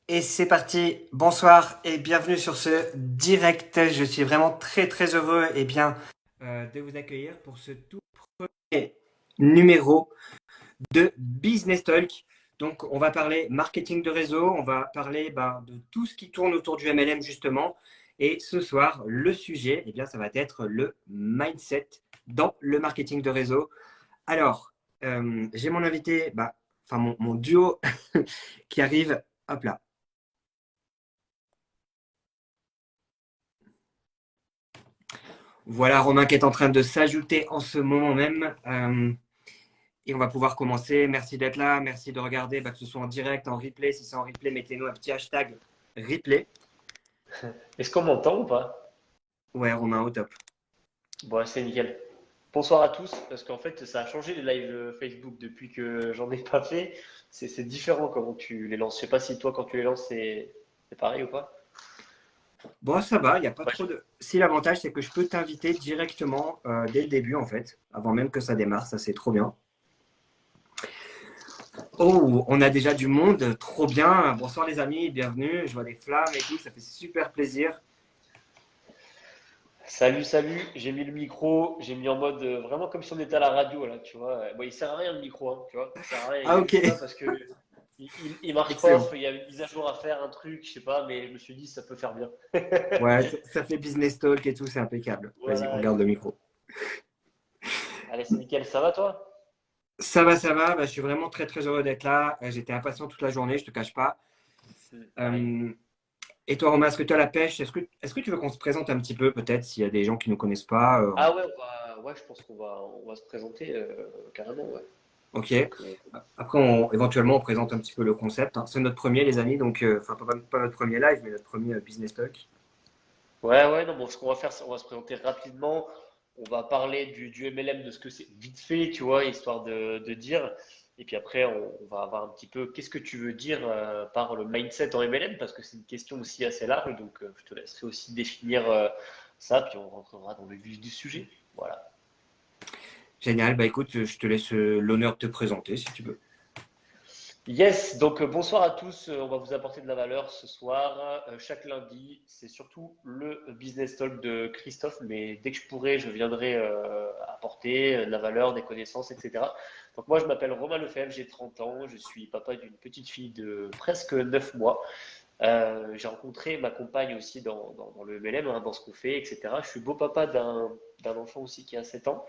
Et c'est parti, bonsoir et bienvenue sur ce direct. Je suis vraiment très heureux de vous accueillir pour ce tout premier numéro de Business Talk. Donc on va parler marketing de réseau, on va parler de tout ce qui tourne autour du MLM justement. Et ce soir, le sujet, ça va être le mindset dans le marketing de réseau. Alors, j'ai mon invité, mon duo qui arrive. Hop là. Voilà Romain qui est en train de s'ajouter en ce moment même. Et on va pouvoir commencer. Merci d'être là. Merci de regarder, que ce soit en direct, en replay. Si c'est en replay, mettez-nous un petit hashtag replay. Est-ce qu'on m'entend ou pas? Ouais, Romain, au top. Bon, c'est nickel. Bonsoir à tous, parce qu'en fait, ça a changé les lives Facebook depuis que j'en ai pas fait. C'est différent comment tu les lances. Je sais pas si toi, quand tu les lances, c'est pareil ou pas? Bon, ça va, il n'y a pas Ouais, trop de. Si l'avantage, c'est que je peux t'inviter directement dès le début, en fait, avant même que ça démarre. Ça, c'est trop bien. Oh, on a déjà du monde. Trop bien. Bonsoir, les amis. Bienvenue. Je vois des flammes et tout. Ça fait super plaisir. salut, salut. J'ai mis le micro, j'ai mis en mode vraiment comme si on était à la radio là, tu vois. Bon, il sert à rien le micro, hein, tu vois. Il sert à rien. Ah, Il est ok. juste là parce que il marche pas. Excellent. Il y a une mise à jour à faire, un truc, je sais pas, mais je me suis dit ça peut faire bien. Ouais, ça fait business talk et tout. C'est impeccable. Vas-y, on Voilà. garde le micro. Allez, c'est nickel. Ça va toi? Ça va, ça va. Je suis vraiment très heureux d'être là. J'étais impatient toute la journée, je te cache pas. Pareil. Euh, et toi, Romain, est-ce que tu as la pêche? Est-ce que tu veux qu'on se présente un petit peu, peut-être, s'il y a des gens qui ne nous connaissent pas Ah ouais, ouais, je pense qu'on va se présenter carrément, ouais. Ok. Donc, Après, éventuellement, on présente un petit peu le concept, hein. C'est notre premier, les amis. Donc, enfin, pas notre premier live, mais notre premier business talk. ouais, non, bon, ce qu'on va faire, c'est on va se présenter rapidement. On va parler du MLM, de ce que c'est vite fait, tu vois, histoire de dire. Et puis après, on va avoir un petit peu, qu'est-ce que tu veux dire par le mindset en MLM? Parce que c'est une question aussi assez large. Donc, je te laisserai aussi définir ça, puis on rentrera dans le vif du sujet. Voilà. Génial. Bah, écoute, je te laisse l'honneur de te présenter, si tu veux. Yes, donc bonsoir à tous. On va vous apporter de la valeur ce soir. Chaque lundi, c'est surtout le business talk de Christophe, mais dès que je pourrai, je viendrai apporter de la valeur, des connaissances, etc. Donc moi, je m'appelle Romain Lefebvre, j'ai 30 ans, je suis papa d'une petite fille de presque 9 mois. J'ai rencontré ma compagne aussi dans le MLM, hein, dans ce qu'on fait, etc. Je suis beau papa d'un enfant aussi qui a 7 ans.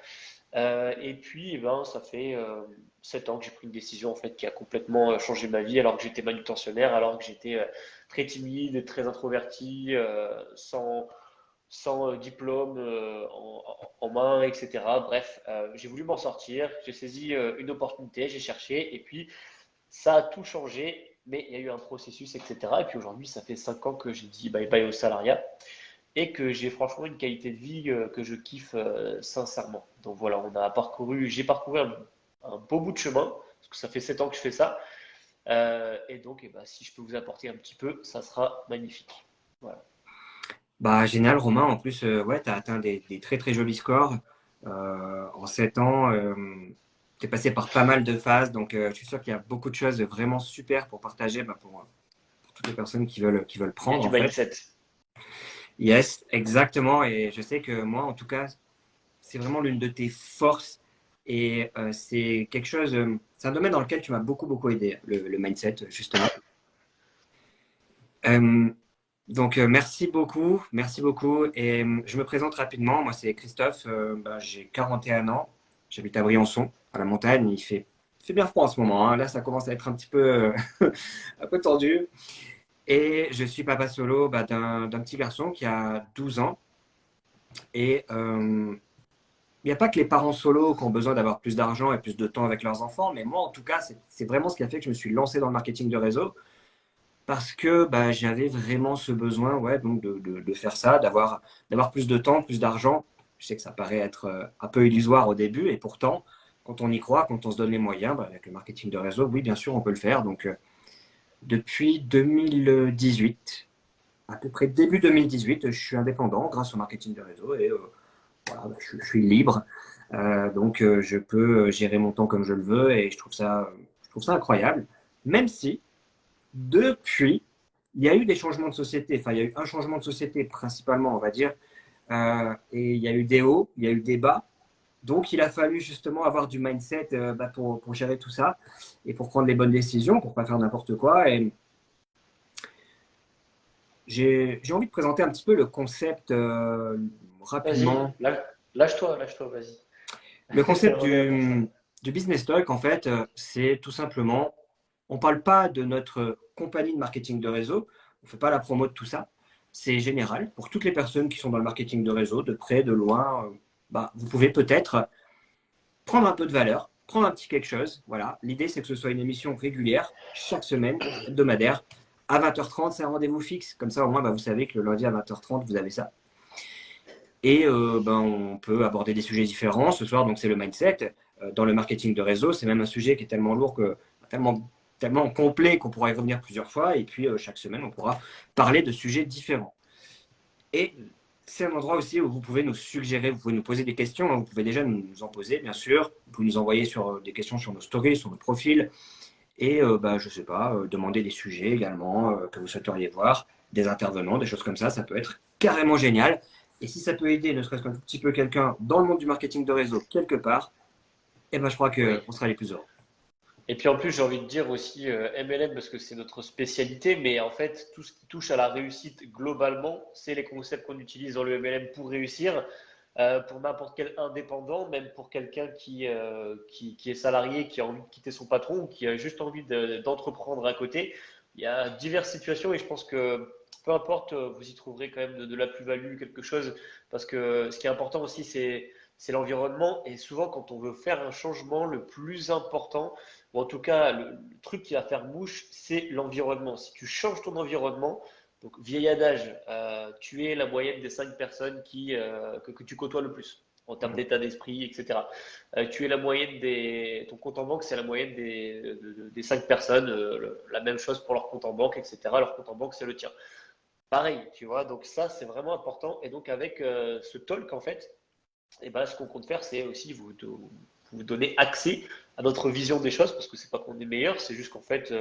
Et puis, eh ben, ça fait 7 ans que j'ai pris une décision en fait qui a complètement changé ma vie, alors que j'étais manutentionnaire, alors que j'étais très timide, très introverti, sans diplôme en main, etc. Bref, j'ai voulu m'en sortir, j'ai saisi une opportunité, j'ai cherché, et puis ça a tout changé, mais il y a eu un processus, etc. Et puis aujourd'hui, ça fait 5 ans que j'ai dit bye bye au salariat et que j'ai franchement une qualité de vie que je kiffe sincèrement. Donc voilà, j'ai parcouru un beau bout de chemin, parce que ça fait 7 ans que je fais ça. Et donc, eh ben, si je peux vous apporter un petit peu, ça sera magnifique. Voilà. Bah, génial, Romain. En plus, ouais, tu as atteint des très jolis scores en 7 ans. Tu es passé par pas mal de phases. Donc, je suis sûr qu'il y a beaucoup de choses vraiment super pour partager pour toutes les personnes qui veulent Il y a prendre, du en fait. mindset. Yes, exactement. Et je sais que moi, en tout cas, c'est vraiment l'une de tes forces. Et c'est quelque chose, c'est un domaine dans lequel tu m'as beaucoup aidé, le mindset, justement. Euh, donc, merci beaucoup, merci beaucoup. Et je me présente rapidement. Moi, c'est Christophe. J'ai 41 ans. J'habite à Briançon, à la montagne. Il fait bien froid en ce moment, hein. Là, ça commence à être un petit peu, un peu tendu. Et je suis papa solo d'un petit garçon qui a 12 ans. Et il n'y a pas que les parents solos qui ont besoin d'avoir plus d'argent et plus de temps avec leurs enfants. Mais moi, en tout cas, c'est vraiment ce qui a fait que je me suis lancé dans le marketing de réseau. Parce que j'avais vraiment ce besoin, ouais, donc de faire ça, d'avoir plus de temps, plus d'argent. Je sais que ça paraît être un peu illusoire au début, et pourtant, quand on y croit, quand on se donne les moyens, avec le marketing de réseau, oui, bien sûr, on peut le faire. Donc, depuis 2018, à peu près début 2018, je suis indépendant grâce au marketing de réseau, et voilà, je suis libre. Donc, je peux gérer mon temps comme je le veux, et je trouve ça incroyable. Même si, depuis il y a eu des changements de société. Enfin, il y a eu un changement de société principalement, on va dire. Et il y a eu des hauts, il y a eu des bas. Donc, il a fallu justement avoir du mindset pour gérer tout ça et pour prendre les bonnes décisions, pour ne pas faire n'importe quoi. Et j'ai envie de présenter un petit peu le concept Vas-y, rapidement. lâche-toi, lâche-toi, vas-y. Le concept On est là pour ça. du business talk, en fait, c'est tout simplement, on ne parle pas de notre compagnie de marketing de réseau, on ne fait pas la promo de tout ça. C'est général pour toutes les personnes qui sont dans le marketing de réseau, de près, de loin. Vous pouvez peut-être prendre un peu de valeur, prendre un petit quelque chose. Voilà. L'idée, c'est que ce soit une émission régulière, chaque semaine, hebdomadaire, à 20h30. C'est un rendez-vous fixe. Comme ça, au moins, vous savez que le lundi à 20h30, vous avez ça. Et on peut aborder des sujets différents. Ce soir, donc, c'est le mindset. Dans le marketing de réseau, c'est même un sujet qui est tellement lourd tellement complet qu'on pourra y revenir plusieurs fois. Et puis, chaque semaine, on pourra parler de sujets différents. Et c'est un endroit aussi où vous pouvez nous suggérer, vous pouvez nous poser des questions. Vous pouvez déjà nous en poser, bien sûr. Vous pouvez nous envoyer des questions sur nos stories, sur nos profils. Et je ne sais pas, demander des sujets également que vous souhaiteriez voir, des intervenants, des choses comme ça. Ça peut être carrément génial. Et si ça peut aider, ne serait-ce qu'un tout petit peu quelqu'un dans le monde du marketing de réseau, quelque part, je crois Oui. qu'on sera les plus heureux. Et puis en plus, j'ai envie de dire aussi MLM parce que c'est notre spécialité, mais en fait, tout ce qui touche à la réussite globalement, c'est les concepts qu'on utilise dans le MLM pour réussir, pour n'importe quel indépendant, même pour quelqu'un qui est salarié, qui a envie de quitter son patron ou qui a juste envie d'entreprendre à côté. Il y a diverses situations et je pense que peu importe, vous y trouverez quand même de la plus-value, quelque chose, parce que ce qui est important aussi, c'est l'environnement. Et souvent, quand on veut faire un changement, le plus important, ou en tout cas, le truc qui va faire mouche, c'est l'environnement. Si tu changes ton environnement, donc vieil adage, tu es la moyenne des 5 personnes que tu côtoies le plus en termes d'état d'esprit, etc. Tu es la moyenne ton compte en banque, c'est la moyenne des 5 personnes, la même chose pour leur compte en banque, etc. Leur compte en banque, c'est le tien. Pareil, tu vois, donc ça, c'est vraiment important. Et donc, avec ce talk, en fait, et ben, ce qu'on compte faire, c'est aussi vous donner accès à notre vision des choses, parce que c'est pas qu'on est meilleur, c'est juste qu'en fait,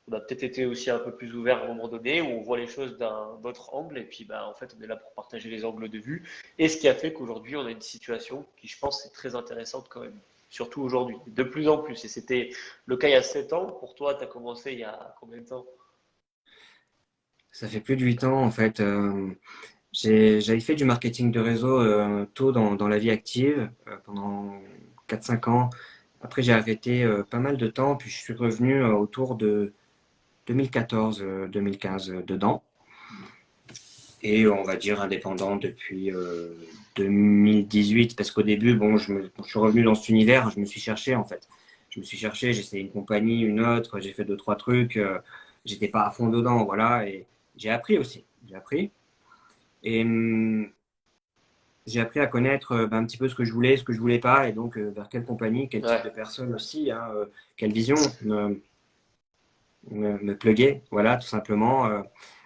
on a peut-être été aussi un peu plus ouvert à un moment donné, où on voit les choses d'un autre angle, et puis en fait, on est là pour partager les angles de vue, et ce qui a fait qu'aujourd'hui, on a une situation qui, je pense, est très intéressante quand même, surtout aujourd'hui, de plus en plus. Et c'était le cas il y a 7 ans. Pour toi, tu as commencé il y a combien de temps? Ça fait plus de 8 ans, en fait. J'avais fait du marketing de réseau tôt dans la vie active, pendant 4 5 ans. Après, j'ai arrêté pas mal de temps, puis je suis revenu autour de 2014-2015 dedans. Et on va dire indépendant depuis 2018, parce qu'au début, je suis revenu dans cet univers, je me suis cherché en fait. Je me suis cherché, j'ai essayé une compagnie, une autre, j'ai fait deux, trois trucs, j'étais pas à fond dedans, voilà, et j'ai appris aussi. J'ai appris. Et j'ai appris à connaître un petit peu ce que je voulais, ce que je voulais pas, et donc vers quelle compagnie, quel type Ouais. de personne aussi, hein, quelle vision me pluguer, voilà, tout simplement,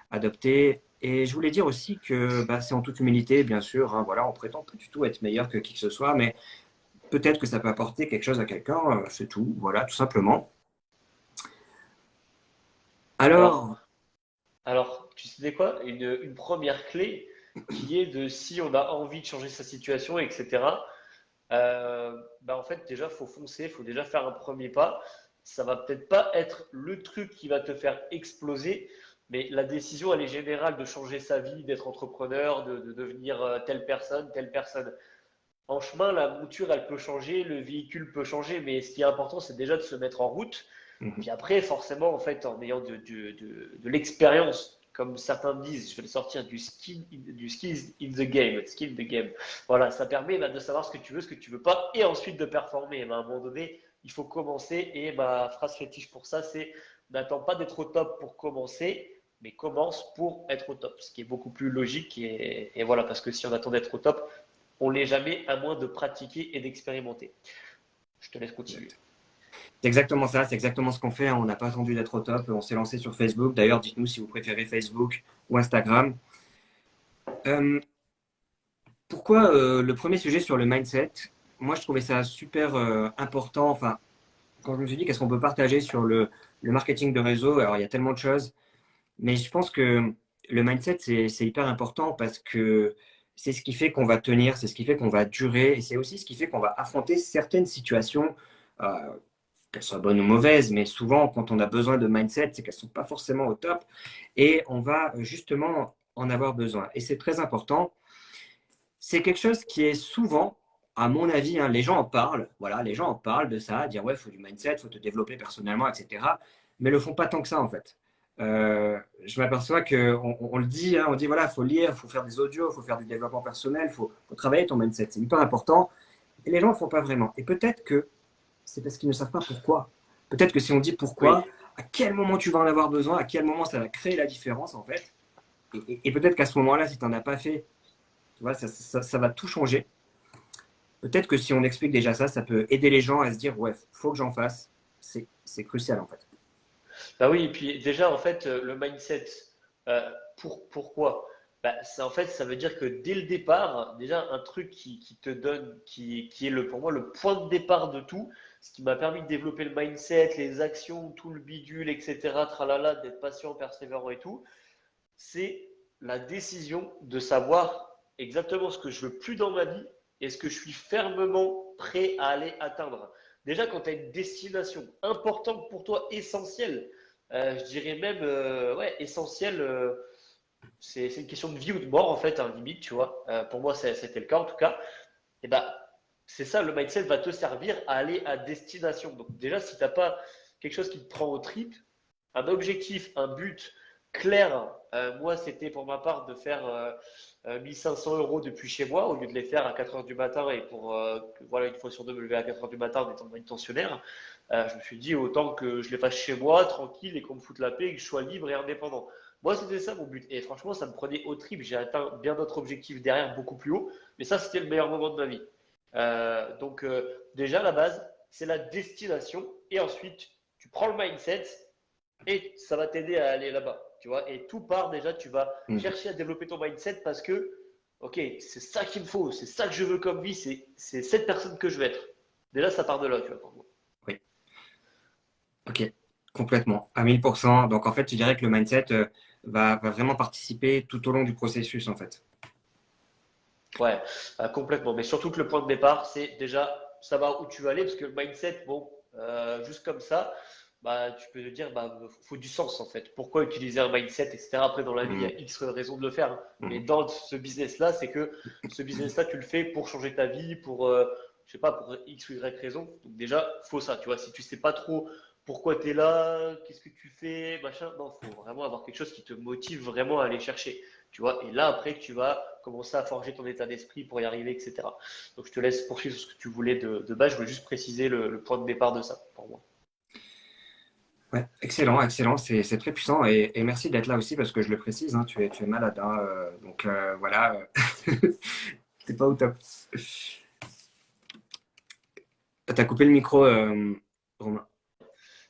adopter. Et je voulais dire aussi que c'est en toute humilité, bien sûr, hein, voilà, on prétend pas du tout être meilleur que qui que ce soit, mais peut-être que ça peut apporter quelque chose à quelqu'un, c'est tout, voilà, tout simplement. Alors, Alors, Alors, tu sais quoi? Une première clé qui est de si on a envie de changer sa situation, etc. En fait, déjà, il faut foncer, il faut déjà faire un premier pas. Ça va peut-être pas être le truc qui va te faire exploser, mais la décision, elle est générale de changer sa vie, d'être entrepreneur, de devenir telle personne, telle personne. En chemin, la monture, elle peut changer, le véhicule peut changer, mais ce qui est important, c'est déjà de se mettre en route. mhm, Puis après, forcément, en fait, en ayant de l'expérience, comme certains disent, je vais le sortir du skills in the game, skill in the game. Voilà, ça permet de savoir ce que tu veux, ce que tu veux pas, et ensuite de performer. À un moment donné, il faut commencer. Et ma phrase fétiche pour ça, c'est n'attends pas d'être au top pour commencer, mais commence pour être au top. Ce qui est beaucoup plus logique. Et voilà, parce que si on attend d'être au top, on l'est jamais à moins de pratiquer et d'expérimenter. Je te laisse continuer. exact. C'est exactement ça, c'est exactement ce qu'on fait, hein, on n'a pas attendu d'être au top, on s'est lancé sur Facebook. D'ailleurs, dites-nous si vous préférez Facebook ou Instagram. Euh, Pourquoi le premier sujet sur le mindset? Moi, je trouvais ça super important. Enfin, quand je me suis dit qu'est-ce qu'on peut partager sur le marketing de réseau, alors il y a tellement de choses. Mais je pense que le mindset, c'est hyper important parce que c'est ce qui fait qu'on va tenir, c'est ce qui fait qu'on va durer, et c'est aussi ce qui fait qu'on va affronter certaines situations, euh, qu'elles soient bonnes ou mauvaises, mais souvent, quand on a besoin de mindset, c'est qu'elles ne sont pas forcément au top, et on va justement en avoir besoin. Et c'est très important. C'est quelque chose qui est souvent, à mon avis, hein, les gens en parlent, voilà, les gens en parlent de ça, dire ouais, il faut du mindset, il faut te développer personnellement, etc. Mais le font pas tant que ça en fait. Je m'aperçois qu'on le dit, hein, on dit voilà, il faut lire, il faut faire des audios, il faut faire du développement personnel, faut travailler ton mindset, c'est hyper important. Et les gens ne le font pas vraiment. Et peut-être que c'est parce qu'ils ne savent pas pourquoi. Peut-être que si on dit Oui. pourquoi, à quel moment tu vas en avoir besoin, à quel moment ça va créer la différence en fait. Et peut-être qu'à ce moment-là, si tu n'en as pas fait, tu vois, ça va tout changer. Peut-être que si on explique déjà ça, ça peut aider les gens à se dire, ouais, faut que j'en fasse. C'est crucial en fait. Bah oui, et puis déjà, en fait, le mindset, pourquoi? Bah, en fait, ça veut dire que dès le départ, déjà, un truc qui te donne, qui est pour moi le point de départ de tout, ce qui m'a permis de développer le mindset, les actions, tout le bidule, etc., tralala, d'être patient, persévérant et tout, c'est la décision de savoir exactement ce que je veux plus dans ma vie et ce que je suis fermement prêt à aller atteindre. Déjà, quand tu as une destination importante pour toi, essentielle, je dirais même ouais, essentielle, c'est une question de vie ou de mort en fait, hein, limite, tu vois. Pour moi, c'était le cas en tout cas. Et ben, c'est ça, le mindset va te servir à aller à destination. Donc déjà, si tu n'as pas quelque chose qui te prend au trip, un objectif, un but clair. Moi, c'était pour ma part de faire 1 500 € depuis chez moi au lieu de les faire à 4 heures du matin et pour voilà, une fois sur deux me lever à 4 heures du matin en étant manutentionnaire. Je me suis dit autant que je les fasse chez moi, tranquille et qu'on me foute la paix et que je sois libre et indépendant. Moi, c'était ça mon but. Et franchement, ça me prenait au trip. J'ai atteint bien d'autres objectifs derrière, beaucoup plus haut. Mais ça, c'était le meilleur moment de ma vie. Donc, déjà, la base, c'est la destination. Et ensuite, tu prends le mindset et ça va t'aider à aller là-bas. Tu vois, et tout part déjà, tu vas Mm. chercher à développer ton mindset parce que, ok, c'est ça qu'il me faut, c'est ça que je veux comme vie, c'est cette personne que je veux être. Déjà, ça part de là, tu vois, pour moi. Oui, ok, complètement, à 1000%. Donc en fait, tu dirais que le mindset va vraiment participer tout au long du processus en fait. Ouais, complètement. Mais surtout que le point de départ, c'est déjà savoir où tu veux aller, parce que le mindset, bon, juste comme ça, bah, tu peux te dire, bah, faut du sens en fait. Pourquoi utiliser un mindset, etc. Après, dans la vie, il y a Mm. X raisons de le faire, hein. Mais Mm. dans ce business-là, c'est que ce business-là, tu le fais pour changer ta vie, pour, je sais pas, pour X ou Y raison. Donc déjà, faut ça, tu vois. Si tu sais pas trop pourquoi tu es là, qu'est-ce que tu fais, machin, non, faut vraiment avoir quelque chose qui te motive vraiment à aller chercher. Tu vois, et là, après, tu vas commencer à forger ton état d'esprit pour y arriver, etc. Donc, je te laisse poursuivre ce que tu voulais de base. Je voulais juste préciser le point de départ de ça pour moi. Ouais, excellent, excellent, c'est très puissant et merci d'être là aussi parce que je le précise, hein, tu es malade, hein, donc voilà, t'es pas au top. T'as coupé le micro, Romain.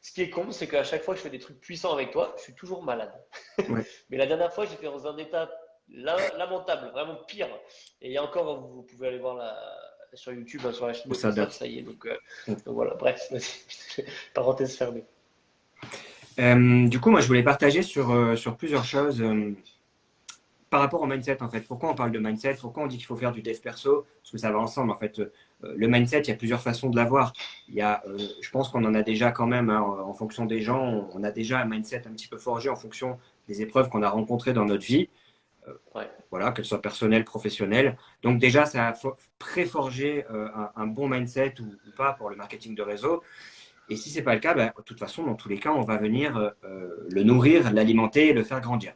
Ce qui est con, c'est qu'à chaque fois que je fais des trucs puissants avec toi, je suis toujours malade. Ouais, Mais la dernière fois, j'étais dans un état lamentable, vraiment pire. Et il y a encore, vous pouvez aller voir sur YouTube, hein, sur la chaîne où de ça Christophe, date. ça y est. Donc voilà, bref, parenthèse fermée. Du coup, moi, je voulais partager sur plusieurs choses par rapport au mindset, en fait. Pourquoi on parle de mindset? Pourquoi on dit qu'il faut faire du dev perso? Parce que ça va ensemble, en fait. Le mindset, il y a plusieurs façons de l'avoir. Il y a, je pense qu'on en a déjà quand même, hein, en fonction des gens, on a déjà un mindset un petit peu forgé en fonction des épreuves qu'on a rencontrées dans notre vie. Euh, Ouais. voilà, qu'elles soient personnelles, professionnelles. Donc déjà, ça a préforgé un bon mindset ou pas pour le marketing de réseau. Et si ce n'est pas le cas, ben, de toute façon, dans tous les cas, on va venir le nourrir, l'alimenter et le faire grandir.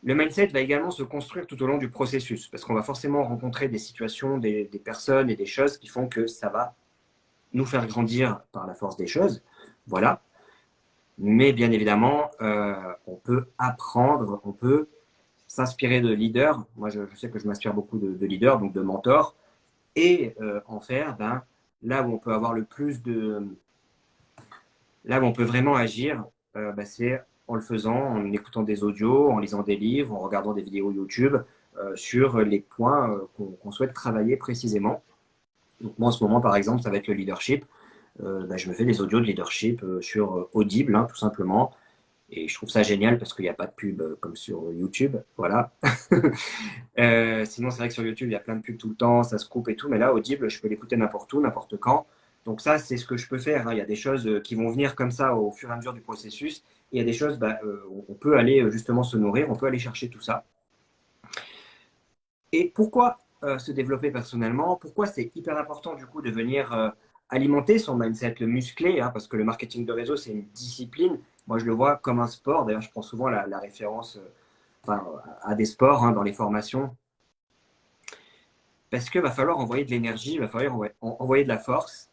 Le mindset va également se construire tout au long du processus, parce qu'on va forcément rencontrer des situations, des personnes et des choses qui font que ça va nous faire grandir par la force des choses. Voilà. Mais bien évidemment, on peut apprendre, on peut s'inspirer de leaders. Moi, je sais que je m'inspire beaucoup de leaders, donc de mentors, et en faire ben, là où on peut avoir le plus de, là où on peut vraiment agir, bah, c'est en le faisant, en écoutant des audios, en lisant des livres, en regardant des vidéos YouTube sur les points qu'on souhaite travailler précisément. Donc moi, en ce moment, par exemple, ça va être le leadership. Bah, je me fais des audios de leadership sur Audible, hein, tout simplement. Et je trouve ça génial parce qu'il n'y a pas de pub comme sur YouTube. Voilà. Sinon, c'est vrai que sur YouTube, il y a plein de pubs tout le temps, ça se coupe et tout. Mais là, Audible, je peux l'écouter n'importe où, n'importe quand. Donc ça, c'est ce que je peux faire, hein. Il y a des choses qui vont venir comme ça au fur et à mesure du processus. Et il y a des choses, on peut aller justement se nourrir, on peut aller chercher tout ça. Et pourquoi se développer personnellement? Pourquoi c'est hyper important du coup de venir alimenter son mindset, le muscler, hein, parce que le marketing de réseau, c'est une discipline. Moi, je le vois comme un sport. D'ailleurs, je prends souvent la référence enfin, à des sports hein, dans les formations, parce qu'il va falloir envoyer de l'énergie, il va falloir envoyer de la force,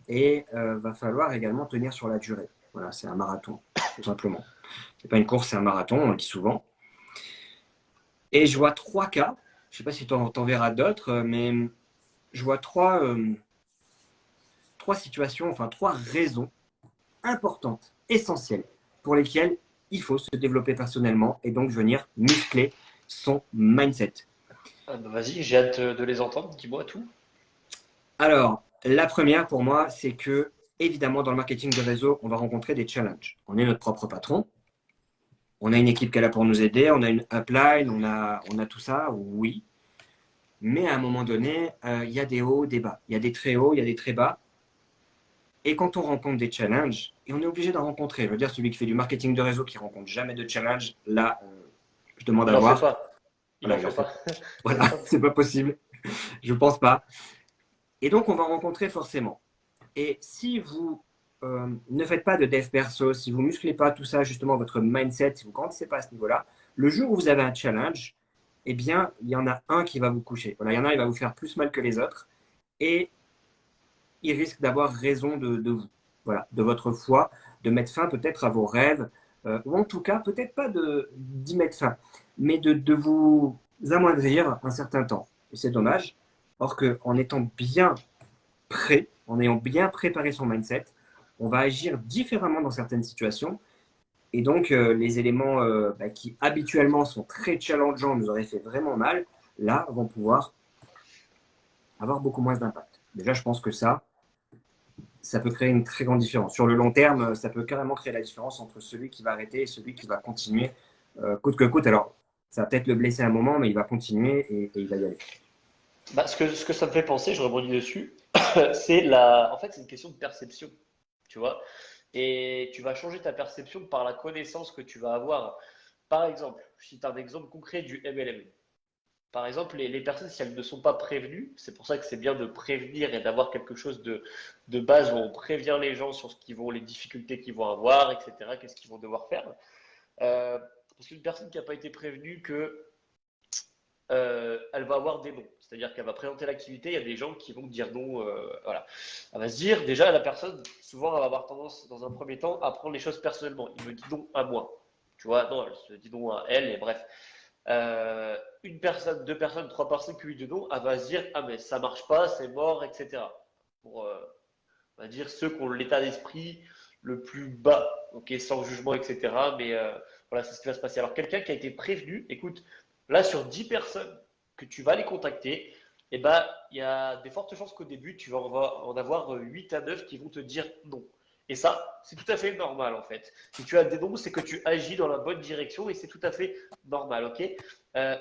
et va falloir également tenir sur la durée. Voilà, c'est un marathon, tout simplement. C'est pas une course, c'est un marathon, on le dit souvent. Et je vois trois cas. Je sais pas si tu en verras d'autres, mais je vois trois situations, enfin trois raisons importantes, essentielles, pour lesquelles il faut se développer personnellement et donc venir muscler son mindset. Ah bah vas-y, j'ai hâte de les entendre. Dis-moi tout. Alors, la première pour moi, c'est que, évidemment, dans le marketing de réseau, on va rencontrer des challenges. On est notre propre patron, on a une équipe qui est là pour nous aider, on a une upline, on a tout ça, oui. Mais à un moment donné, il y a des hauts, des bas. Il y a des très hauts, il y a des très bas. Et quand on rencontre des challenges, et on est obligé d'en rencontrer, je veux dire, celui qui fait du marketing de réseau qui rencontre jamais de challenge, là, je demande Il à en fait voir. pas. Il Voilà, en il en fait fait. pas. C'est Voilà, simple. c'est pas possible. Je pense pas. Et donc, on va rencontrer forcément. Et si vous ne faites pas de dev perso, si vous musclez pas tout ça, justement, votre mindset, si vous ne grandissez pas à ce niveau-là, le jour où vous avez un challenge, eh bien, il y en a un qui va vous coucher. Voilà, il y en a un, il va vous faire plus mal que les autres. Et il risque d'avoir raison de vous, voilà, de votre foi, de mettre fin peut-être à vos rêves, ou en tout cas, peut-être pas d'y mettre fin, mais de vous amoindrir un certain temps. Et c'est dommage. Or qu'en étant bien prêt, en ayant bien préparé son mindset, on va agir différemment dans certaines situations. Et donc, les éléments qui habituellement sont très challengeants, nous auraient fait vraiment mal, là, vont pouvoir avoir beaucoup moins d'impact. Déjà, je pense que ça peut créer une très grande différence. Sur le long terme, ça peut carrément créer la différence entre celui qui va arrêter et celui qui va continuer coûte que coûte. Alors, ça va peut-être le blesser un moment, mais il va continuer et il va y aller. Bah, ce que ça me fait penser, je rebondis dessus, en fait, c'est une question de perception, tu vois. Et tu vas changer ta perception par la connaissance que tu vas avoir. Par exemple, si tu as un exemple concret du MLM. Par exemple, les personnes, si elles ne sont pas prévenues, c'est pour ça que c'est bien de prévenir et d'avoir quelque chose de base où on prévient les gens sur les difficultés qu'ils vont avoir, etc., qu'est-ce qu'ils vont devoir faire. Parce qu'une personne qui n'a pas été prévenue que elle va avoir des noms. C'est-à-dire qu'elle va présenter l'activité, il y a des gens qui vont dire non. Voilà. Elle va se dire, déjà, la personne, souvent, elle va avoir tendance, dans un premier temps, à prendre les choses personnellement. Il me dit non à moi. Tu vois, non, elle se dit non à elle, et bref. Une personne, deux personnes, trois personnes qui lui disent non, elle va se dire, ah, mais ça marche pas, c'est mort, etc. Pour, on va dire, ceux qui ont l'état d'esprit le plus bas, ok, sans jugement, etc. Mais voilà, c'est ce qui va se passer. Alors, quelqu'un qui a été prévenu, écoute, là, sur 10 personnes que tu vas les contacter, eh ben, il y a des fortes chances qu'au début, tu vas en avoir 8 à 9 qui vont te dire non. Et ça, c'est tout à fait normal en fait. Si tu as des noms, c'est que tu agis dans la bonne direction et c'est tout à fait normal, ok.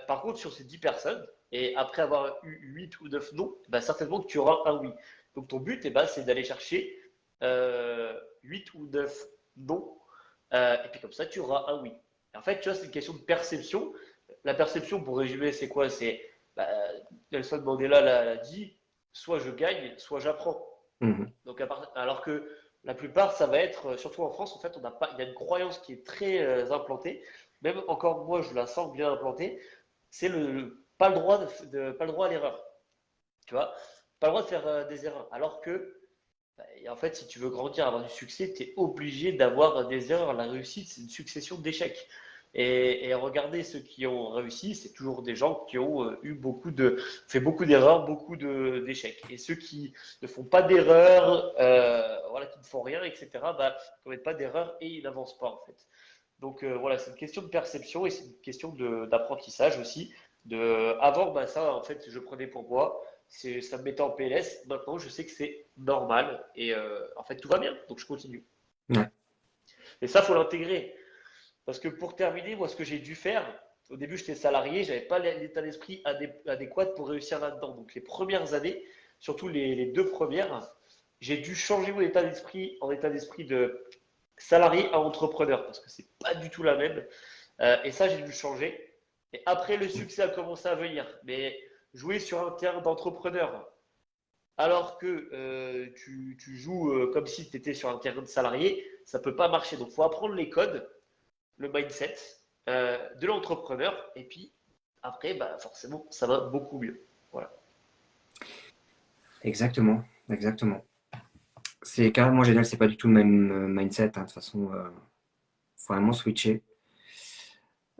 Par contre, sur ces 10 personnes, et après avoir eu 8 ou 9 non, bah, certainement que tu auras un oui. Donc ton but, eh ben, c'est d'aller chercher 8 ou 9 non, et puis comme ça, tu auras un oui. En fait, tu vois, c'est une question de perception. La perception, pour résumer, c'est quoi? C'est bah, Nelson Mandela l'a dit, soit je gagne, soit j'apprends. Mhm. Donc, alors que la plupart, ça va être, surtout en France, en fait, on n'a pas, il y a une croyance qui est très implantée. Même encore moi, je la sens bien implantée. C'est pas le droit pas le droit à l'erreur. Tu vois, pas le droit de faire des erreurs. Alors que, bah, en fait, si tu veux grandir, avoir du succès, tu es obligé d'avoir des erreurs. La réussite, c'est une succession d'échecs. Et regardez ceux qui ont réussi, c'est toujours des gens qui ont fait beaucoup d'erreurs, d'échecs. Et ceux qui ne font pas d'erreurs, voilà, qui ne font rien, etc., bah, ne commettent pas d'erreurs et ils n'avancent pas en fait. Donc voilà, c'est une question de perception et c'est une question d'apprentissage aussi. Avant, bah, ça, en fait, je prenais pour moi, ça me mettait en PLS. Maintenant, je sais que c'est normal et en fait, tout va bien, donc je continue. Ouais. Et ça, faut l'intégrer. Parce que pour terminer, moi, ce que j'ai dû faire, au début, j'étais salarié, j'avais pas l'état d'esprit adéquat pour réussir là-dedans. Donc, les premières années, surtout les deux premières, j'ai dû changer mon état d'esprit en état d'esprit de salarié à entrepreneur parce que c'est pas du tout la même. Et ça, j'ai dû le changer. Et après, le succès a commencé à venir. Mais jouer sur un terrain d'entrepreneur alors que tu joues comme si tu étais sur un terrain de salarié, ça ne peut pas marcher. Donc, il faut apprendre les codes, le mindset de l'entrepreneur. Et puis, après, bah, forcément, ça va beaucoup mieux. Voilà. Exactement, exactement. C'est carrément génial, c'est pas du tout le même mindset, hein. De toute façon, faut vraiment switcher.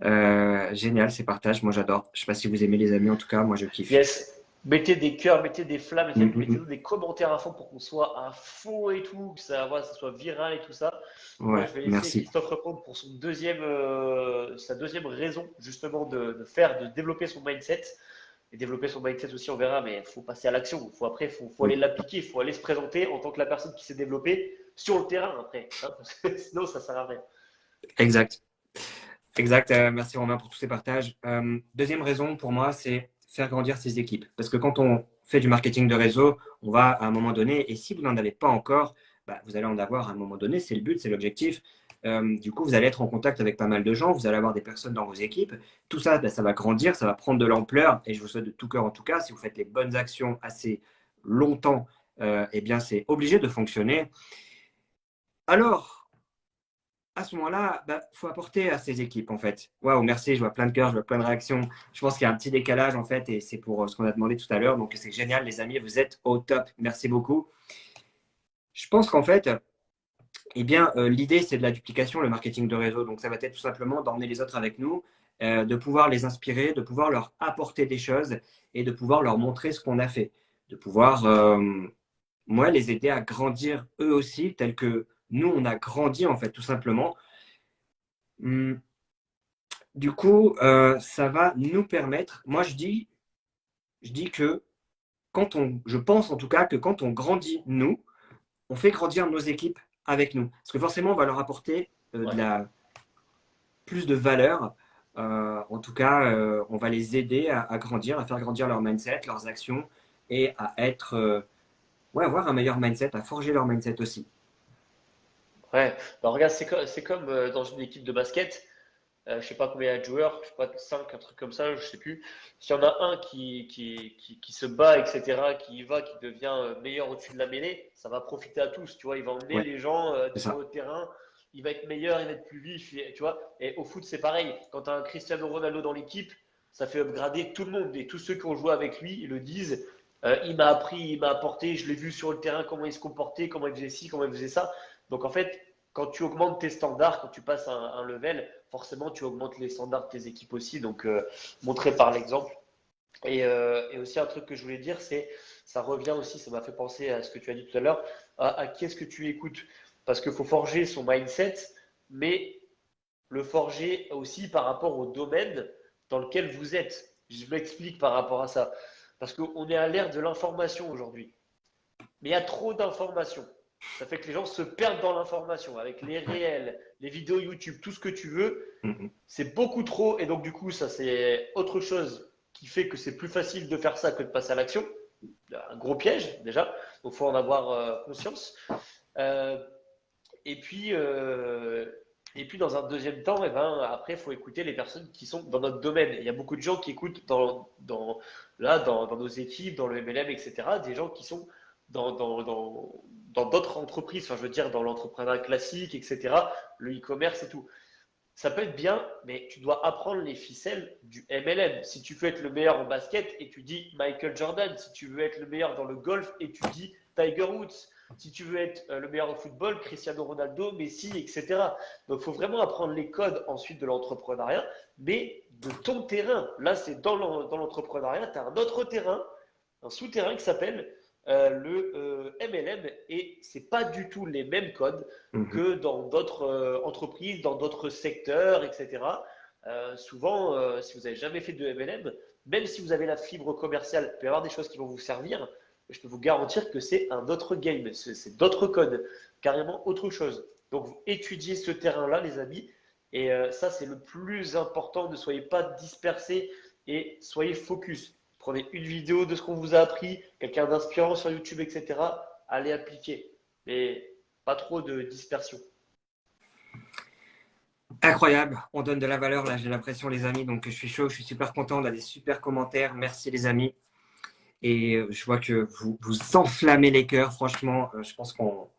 Génial, ces partages, moi j'adore. Je sais pas si vous aimez les amis, en tout cas, moi je kiffe. Yes. Mettez des cœurs, mettez des flammes, Mm. mettez-nous des commentaires à fond pour qu'on soit à fond et tout, que ça, voilà, ça soit viral et tout ça. Moi, Ouais, je vais laisser merci. Christophe répondre pour sa deuxième raison, justement, de développer son mindset. Et développer son mindset aussi, on verra, mais il faut passer à l'action. Faut aller Oui, l'appliquer, il faut aller se présenter en tant que la personne qui s'est développée sur le terrain après. Hein, parce que sinon, ça sert à rien. exact. Exact, merci Romain pour tous ces partages. Deuxième raison pour moi, c'est faire grandir ses équipes. Parce que quand on fait du marketing de réseau, on va à un moment donné, et si vous n'en avez pas encore, bah, vous allez en avoir à un moment donné, c'est le but, c'est l'objectif. Du coup, vous allez être en contact avec pas mal de gens, vous allez avoir des personnes dans vos équipes. Tout ça, bah, ça va grandir, ça va prendre de l'ampleur, et je vous souhaite de tout cœur en tout cas, si vous faites les bonnes actions assez longtemps, eh bien c'est obligé de fonctionner. Alors, à ce moment-là, il faut apporter à ces équipes, en fait. Waouh, merci, je vois plein de cœurs, je vois plein de réactions. Je pense qu'il y a un petit décalage, en fait, et c'est pour ce qu'on a demandé tout à l'heure. Donc, c'est génial, les amis, vous êtes au top. Merci beaucoup. Je pense qu'en fait, eh bien, l'idée, c'est de la duplication, le marketing de réseau. Donc, ça va être tout simplement d'emmener les autres avec nous, de pouvoir les inspirer, de pouvoir leur apporter des choses et de pouvoir leur montrer ce qu'on a fait. De pouvoir, moi, les aider à grandir eux aussi, tel que nous, on a grandi, en fait, tout simplement. Hum, Du coup, ça va nous permettre, moi je dis que je pense en tout cas que quand on grandit nous, on fait grandir nos équipes avec nous. Parce que forcément, on va leur apporter Ouais. plus de valeur. En tout cas, on va les aider à grandir, à faire grandir leur mindset, leurs actions et à être, ouais, avoir un meilleur mindset, à forger leur mindset aussi. Ouais. Bah, regarde, c'est comme dans une équipe de basket. Je sais pas combien il y a de joueurs, je sais pas, 5, un truc comme ça, je sais plus. S'il y en a un qui se bat, etc., qui y va, qui devient meilleur au-dessus de la mêlée, ça va profiter à tous, tu vois. Il va emmener Ouais, les gens c'est sur ça. le terrain, il va être meilleur, il va être plus vif, tu vois. Et au foot, c'est pareil. Quand tu as un Cristiano Ronaldo dans l'équipe, ça fait upgrader tout le monde. Et tous ceux qui ont joué avec lui, ils le disent. Il m'a appris, il m'a apporté, je l'ai vu sur le terrain, comment il se comportait, comment il faisait ci, comment il faisait ça. Donc en fait, quand tu augmentes tes standards, quand tu passes un level, forcément tu augmentes les standards de tes équipes aussi. Donc montrer par l'exemple. Et aussi un truc que je voulais dire, c'est, ça revient aussi, ça m'a fait penser à ce que tu as dit tout à l'heure, à qui est-ce que tu écoutes. Parce qu'il faut forger son mindset, mais le forger aussi par rapport au domaine dans lequel vous êtes. Je m'explique par rapport à ça. Parce qu'on est à l'ère de l'information aujourd'hui. Mais il y a trop d'informations. Ça fait que les gens se perdent dans l'information avec les Ouais. réels, les vidéos YouTube, tout ce que tu veux. Mhm. C'est beaucoup trop. Et donc, du coup, ça, c'est autre chose qui fait que c'est plus facile de faire ça que de passer à l'action. Un gros piège, déjà. Donc, il faut en avoir conscience. Euh, et puis, euh, et puis, dans un deuxième temps, eh ben, après, il faut écouter les personnes qui sont dans notre domaine. Il y a beaucoup de gens qui écoutent dans nos équipes, dans le MLM, etc., des gens qui sont dans, dans, dans, dans d'autres entreprises, enfin, je veux dire, dans l'entrepreneuriat classique, etc., le e-commerce et tout. Ça peut être bien, mais tu dois apprendre les ficelles du MLM. Si tu veux être le meilleur en basket et tu dis Michael Jordan, si tu veux être le meilleur dans le golf et tu dis Tiger Woods, si tu veux être le meilleur au football, Cristiano Ronaldo, Messi, etc. Donc il faut vraiment apprendre les codes ensuite de l'entrepreneuriat, mais de ton terrain. Là, c'est dans l'entrepreneuriat, tu as un autre terrain, un souterrain qui s'appelle le MLM et c'est pas du tout les mêmes codes Mhm. que dans d'autres entreprises, dans d'autres secteurs, etc. Souvent, si vous n'avez jamais fait de MLM, même si vous avez la fibre commerciale, il peut y avoir des choses qui vont vous servir. Je peux vous garantir que c'est un autre game, c'est d'autres codes, carrément autre chose. Donc, étudiez ce terrain-là, les amis, Et ça, c'est le plus important. Ne soyez pas dispersés et soyez focus. Prenez une vidéo de ce qu'on vous a appris, quelqu'un d'inspirant sur YouTube, etc. Allez appliquer. Mais pas trop de dispersion. Incroyable, on donne de la valeur là, j'ai l'impression les amis, donc je suis chaud, je suis super content, on a des super commentaires, merci les amis. Et je vois que vous enflammez les cœurs, franchement, je pense qu'on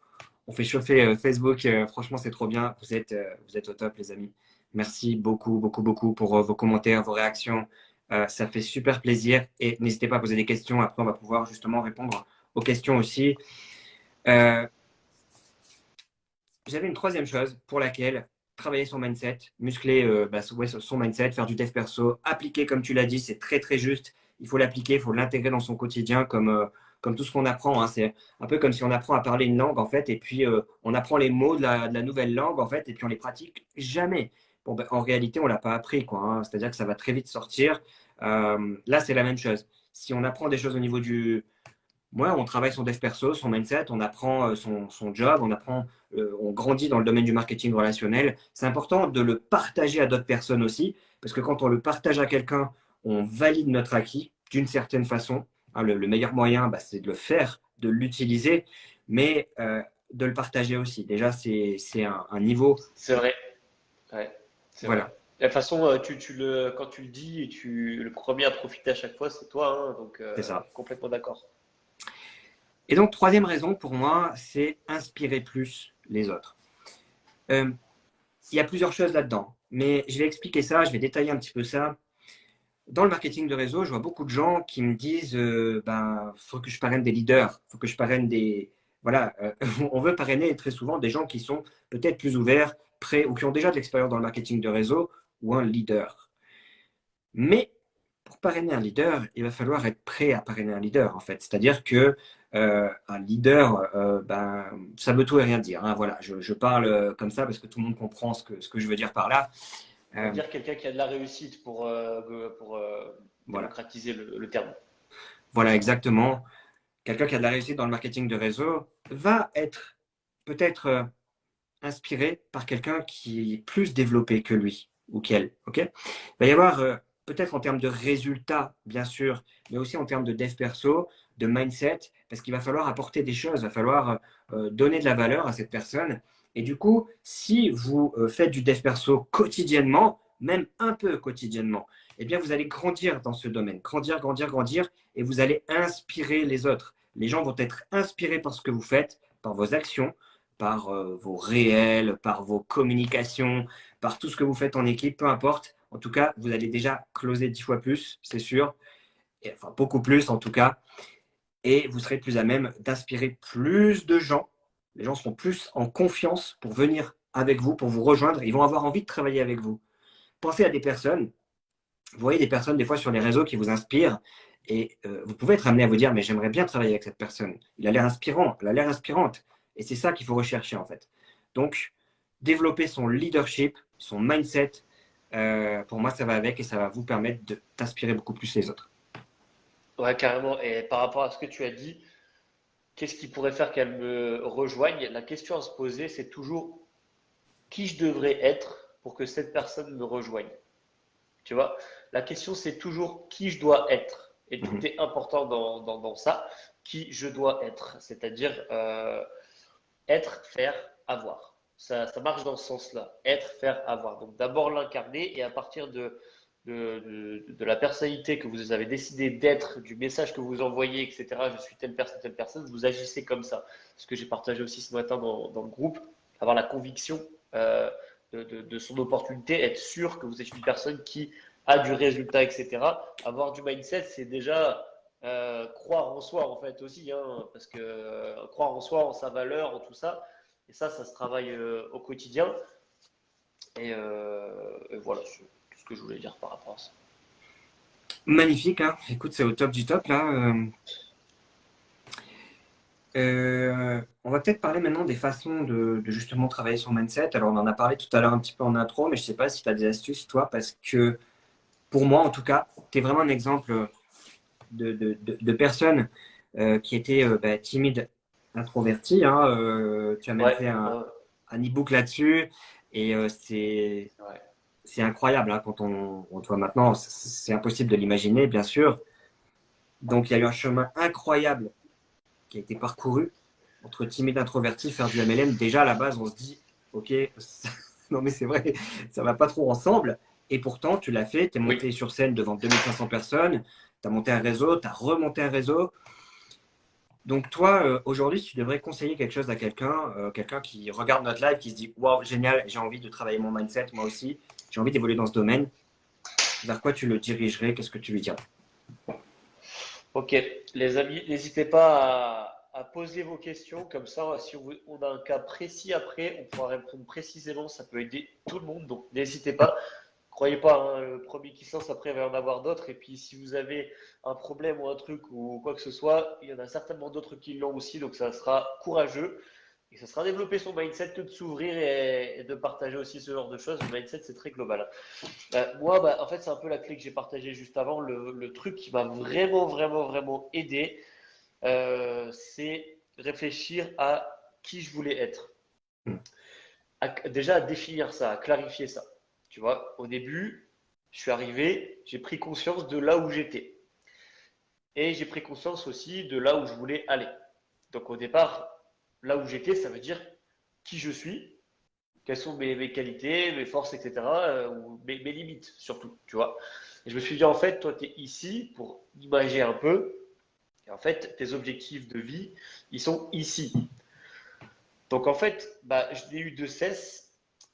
fait chauffer Facebook, franchement c'est trop bien, vous êtes au top les amis. Merci beaucoup, beaucoup, beaucoup pour vos commentaires, vos réactions, ça fait super plaisir et n'hésitez pas à poser des questions, après on va pouvoir justement répondre aux questions aussi. Euh, J'avais une troisième chose pour laquelle travailler son mindset, muscler ouais, son mindset, faire du dev perso, appliquer comme tu l'as dit, c'est très très juste. Il faut l'appliquer, il faut l'intégrer dans son quotidien comme tout ce qu'on apprend. Hein. C'est un peu comme si on apprend à parler une langue en fait, et puis on apprend les mots de la nouvelle langue en fait, et puis on les pratique jamais. Bon, ben, en réalité, on l'a pas appris quoi. Hein. C'est-à-dire que ça va très vite sortir. Là, c'est la même chose. Si on apprend des choses au niveau du, ouais, on travaille son dev perso, son mindset, on apprend son job, on grandit dans le domaine du marketing relationnel. C'est important de le partager à d'autres personnes aussi, parce que quand on le partage à quelqu'un, on valide notre acquis d'une certaine façon. Hein, le meilleur moyen, bah, c'est de le faire, de l'utiliser, mais de le partager aussi. Déjà, c'est un niveau. C'est vrai. Ouais, c'est vrai. Voilà, De toute façon, quand tu le dis, le premier à profiter à chaque fois, c'est toi, hein, donc c'est ça. complètement d'accord. Et donc, troisième raison pour moi, c'est inspirer plus les autres. Euh, il y a plusieurs choses là-dedans, mais je vais expliquer ça, je vais détailler un petit peu ça. Dans le marketing de réseau, je vois beaucoup de gens qui me disent ben, faut que je parraine des leaders, faut que je parraine des. Voilà, on veut parrainer très souvent des gens qui sont peut-être plus ouverts, prêts ou qui ont déjà de l'expérience dans le marketing de réseau ou un leader. Mais pour parrainer un leader, il va falloir être prêt à parrainer un leader, en fait. C'est-à-dire que un leader, ben, ça veut tout et rien dire. Hein. Voilà, je parle comme ça parce que tout le monde comprend ce que je veux dire par là. On va Euh, dire quelqu'un qui a de la réussite pour voilà, démocratiser le terme. voilà exactement. Quelqu'un qui a de la réussite dans le marketing de réseau va être peut-être inspiré par quelqu'un qui est plus développé que lui ou qu'elle. Ok. Il va y avoir peut-être en termes de résultats, bien sûr, mais aussi en termes de dev perso, de mindset, parce qu'il va falloir apporter des choses, il va falloir donner de la valeur à cette personne. Et du coup, si vous faites du dev perso quotidiennement, même un peu quotidiennement, eh bien, vous allez grandir dans ce domaine, grandir, grandir, grandir, et vous allez inspirer les autres. Les gens vont être inspirés par ce que vous faites, par vos actions, par vos réels, par vos communications, par tout ce que vous faites en équipe, peu importe. En tout cas, vous allez déjà closer 10 fois plus, c'est sûr, et, enfin beaucoup plus en tout cas, et vous serez plus à même d'inspirer plus de gens. Les gens seront plus en confiance pour venir avec vous, pour vous rejoindre. Ils vont avoir envie de travailler avec vous. Pensez à des personnes, vous voyez des personnes des fois sur les réseaux qui vous inspirent, et vous pouvez être amené à vous dire, mais j'aimerais bien travailler avec cette personne. Il a l'air inspirant, elle a l'air inspirante. Et c'est ça qu'il faut rechercher en fait. Donc, développer son leadership, son mindset, pour moi, ça va avec et ça va vous permettre de t'inspirer beaucoup plus les autres. Ouais, carrément. Et par rapport à ce que tu as dit, qu'est-ce qui pourrait faire qu'elle me rejoigne? La question à se poser, c'est toujours qui je devrais être pour que cette personne me rejoigne. Tu vois, la question, c'est toujours qui je dois être. Et tout Mhm. est important dans ça. Qui je dois être. C'est-à-dire être, faire, avoir. Ça marche dans ce sens-là. Être, faire, avoir. Donc d'abord l'incarner et à partir de la personnalité que vous avez décidé d'être, du message que vous envoyez, etc. Je suis telle personne, vous agissez comme ça. Ce que j'ai partagé aussi ce matin dans le groupe, avoir la conviction de son opportunité, être sûr que vous êtes une personne qui a du résultat, etc. Avoir du mindset, c'est déjà croire en soi en fait aussi, hein, parce que croire en soi, en sa valeur, en tout ça, et ça se travaille au quotidien. Et voilà, c'est tout ce que je voulais dire par rapport à ça. Magnifique, hein. Écoute, c'est au top du top là. On va peut-être parler maintenant des façons de justement travailler son mindset. Alors, on en a parlé tout à l'heure un petit peu en intro, mais je ne sais pas si tu as des astuces, toi, parce que pour moi, en tout cas, tu es vraiment un exemple de personne qui était bah, timide, introvertie. Hein, tu as même Ouais, fait ouais. un e-book là-dessus. Et Ouais. c'est incroyable hein, quand on te voit maintenant. C'est impossible de l'imaginer, bien sûr. Donc, il y a eu un chemin incroyable qui a été parcouru entre timide, introverti, faire du MLM. Déjà, à la base, on se dit, OK, non mais c'est vrai, ça va pas trop ensemble. Et pourtant, tu l'as fait, tu es Oui. monté sur scène devant 2500 personnes, tu as monté un réseau, tu as remonté un réseau. Donc toi, aujourd'hui, si tu devrais conseiller quelque chose à quelqu'un, quelqu'un qui regarde notre live, qui se dit, waouh, génial, j'ai envie de travailler mon mindset, moi aussi, j'ai envie d'évoluer dans ce domaine, vers quoi tu le dirigerais, qu'est-ce que tu lui dirais? Ok, les amis, n'hésitez pas à poser vos questions, comme ça, si on a un cas précis après, on pourra répondre précisément, ça peut aider tout le monde, donc n'hésitez pas. Croyez pas, hein, le premier qui se lance, après, il va y en avoir d'autres, et puis si vous avez un problème ou un truc ou quoi que ce soit, il y en a certainement d'autres qui l'ont aussi, donc ça sera courageux, et ça sera développer son mindset que de s'ouvrir et de partager aussi ce genre de choses. Le mindset, c'est très global. Moi, en fait, c'est un peu la clé que j'ai partagée juste avant. Le truc qui m'a vraiment, vraiment, vraiment aidé, c'est réfléchir à qui je voulais être. Déjà, à définir ça, à clarifier ça. Tu vois, au début, je suis arrivé, j'ai pris conscience de là où j'étais. Et j'ai pris conscience aussi de là où je voulais aller. Donc, au départ, là où j'étais, ça veut dire qui je suis, quelles sont mes qualités, mes forces, etc. Ou mes limites surtout, tu vois. Et je me suis dit, en fait, toi, tu es ici pour imager un peu. Et en fait, tes objectifs de vie, ils sont ici. Donc, en fait, je n'ai eu de cesse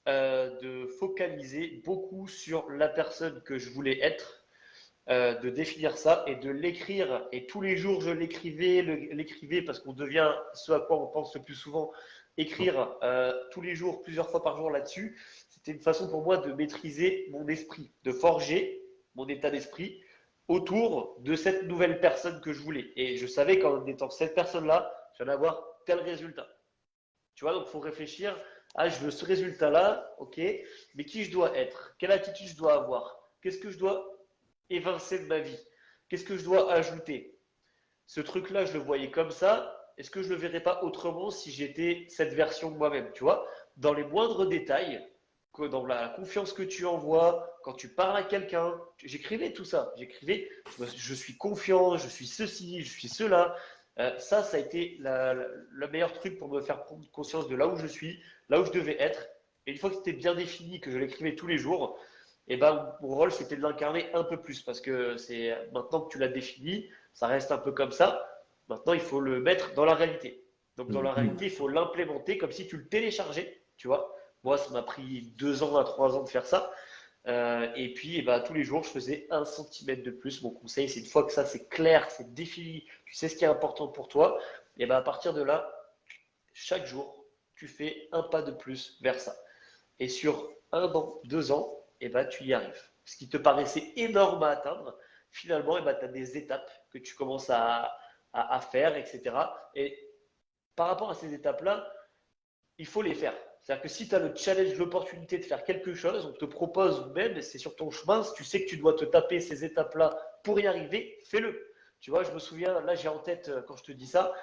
de focaliser beaucoup sur la personne que je voulais être, de définir ça et de l'écrire. Et tous les jours, je l'écrivais parce qu'on devient ce à quoi on pense le plus souvent. Écrire tous les jours, plusieurs fois par jour là-dessus, c'était une façon pour moi de maîtriser mon esprit, de forger mon état d'esprit autour de cette nouvelle personne que je voulais. Et je savais qu'en étant cette personne-là, j'allais avoir tel résultat. Tu vois, donc il faut réfléchir, ah, je veux ce résultat-là, ok, mais qui je dois être? Quelle attitude je dois avoir? Qu'est-ce que je dois évincer de ma vie? Qu'est-ce que je dois ajouter? Ce truc-là, je le voyais comme ça. Est-ce que je ne le verrais pas autrement si j'étais cette version de moi-même? Tu vois, dans les moindres détails, dans la confiance que tu envoies, quand tu parles à quelqu'un, j'écrivais tout ça. J'écrivais, je suis confiant, je suis ceci, je suis cela. Ça a été le meilleur truc pour me faire prendre conscience de là où je suis, là où je devais être. Et une fois que c'était bien défini, que je l'écrivais tous les jours, et mon rôle c'était de l'incarner un peu plus parce que c'est maintenant que tu l'as défini, ça reste un peu comme ça. Maintenant, il faut le mettre dans la réalité. Donc, dans la réalité, il faut l'implémenter comme si tu le téléchargeais, tu vois. Moi, ça m'a pris 2 ans à 3 ans de faire ça. Et puis, tous les jours, je faisais 1 centimètre de plus. Mon conseil, c'est une fois que ça, c'est clair, c'est défini, tu sais ce qui est important pour toi, et à partir de là, chaque jour, tu fais un pas de plus vers ça. Et sur 1 an, 2 ans, tu y arrives. Ce qui te paraissait énorme à atteindre, finalement, tu as des étapes que tu commences à faire, etc. Et par rapport à ces étapes-là, il faut les faire. C'est-à-dire que si tu as le challenge, l'opportunité de faire quelque chose, on te propose même, c'est sur ton chemin, si tu sais que tu dois te taper ces étapes-là pour y arriver, fais-le. Tu vois, je me souviens, là j'ai en tête, quand je te dis ça,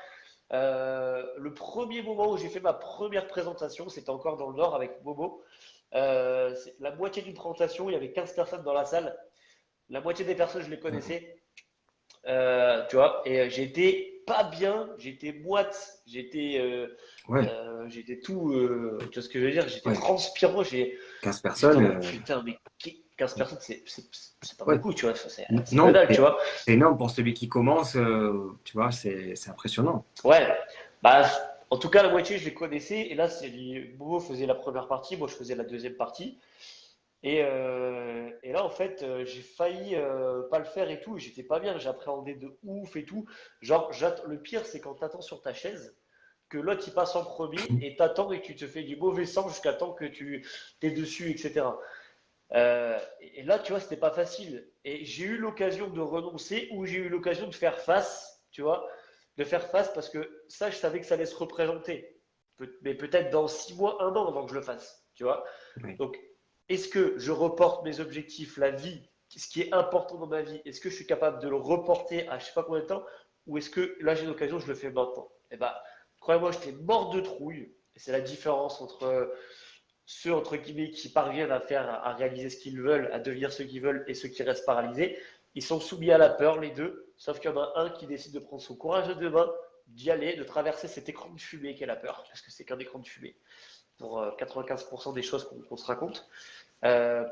le premier moment où j'ai fait ma première présentation, c'était encore dans le Nord avec Momo. La moitié d'une présentation, il y avait 15 personnes dans la salle. La moitié des personnes, je les connaissais. Tu vois, et j'étais pas bien, j'étais moite, Ouais, j'étais tout, tu vois ce que je veux dire, j'étais ouais. transpirant, 15 j'étais personnes, en mode putain, mais 15 personnes, c'est pas ouais. beaucoup, tu vois, c'est que Non, dalle, tu vois. c'est énorme pour celui qui commence, tu vois, c'est impressionnant. Ouais, bah, en tout cas, la moitié, je les connaissais, et là, Momo faisait la première partie, moi, je faisais la deuxième partie. Et là, en fait, j'ai failli pas le faire et tout. J'étais pas bien, j'appréhendais de ouf et tout. Genre, le pire, c'est quand t'attends sur ta chaise, que l'autre il passe en premier et t'attends et que tu te fais du mauvais sang jusqu'à temps que tu t'es dessus, etc. Et là, tu vois, c'était pas facile. Et j'ai eu l'occasion de renoncer ou j'ai eu l'occasion de faire face, tu vois, de faire face parce que ça, je savais que ça allait se représenter. Mais peut-être dans 6 mois, 1 an avant que je le fasse, tu vois. Oui. Donc, est-ce que je reporte mes objectifs, la vie, ce qui est important dans ma vie, est-ce que je suis capable de le reporter à je sais pas combien de temps, ou est-ce que là j'ai l'occasion, je le fais maintenant? Eh ben, croyez-moi, j'étais mort de trouille. Et c'est la différence entre ceux entre guillemets qui parviennent à réaliser ce qu'ils veulent, à devenir ce qu'ils veulent et ceux qui restent paralysés, ils sont soumis à la peur, les deux, sauf qu'il y en a un qui décide de prendre son courage de deux mains, d'y aller, de traverser cet écran de fumée qu'est la peur, parce que c'est qu'un écran de fumée pour 95% des choses qu'on se raconte. Euh,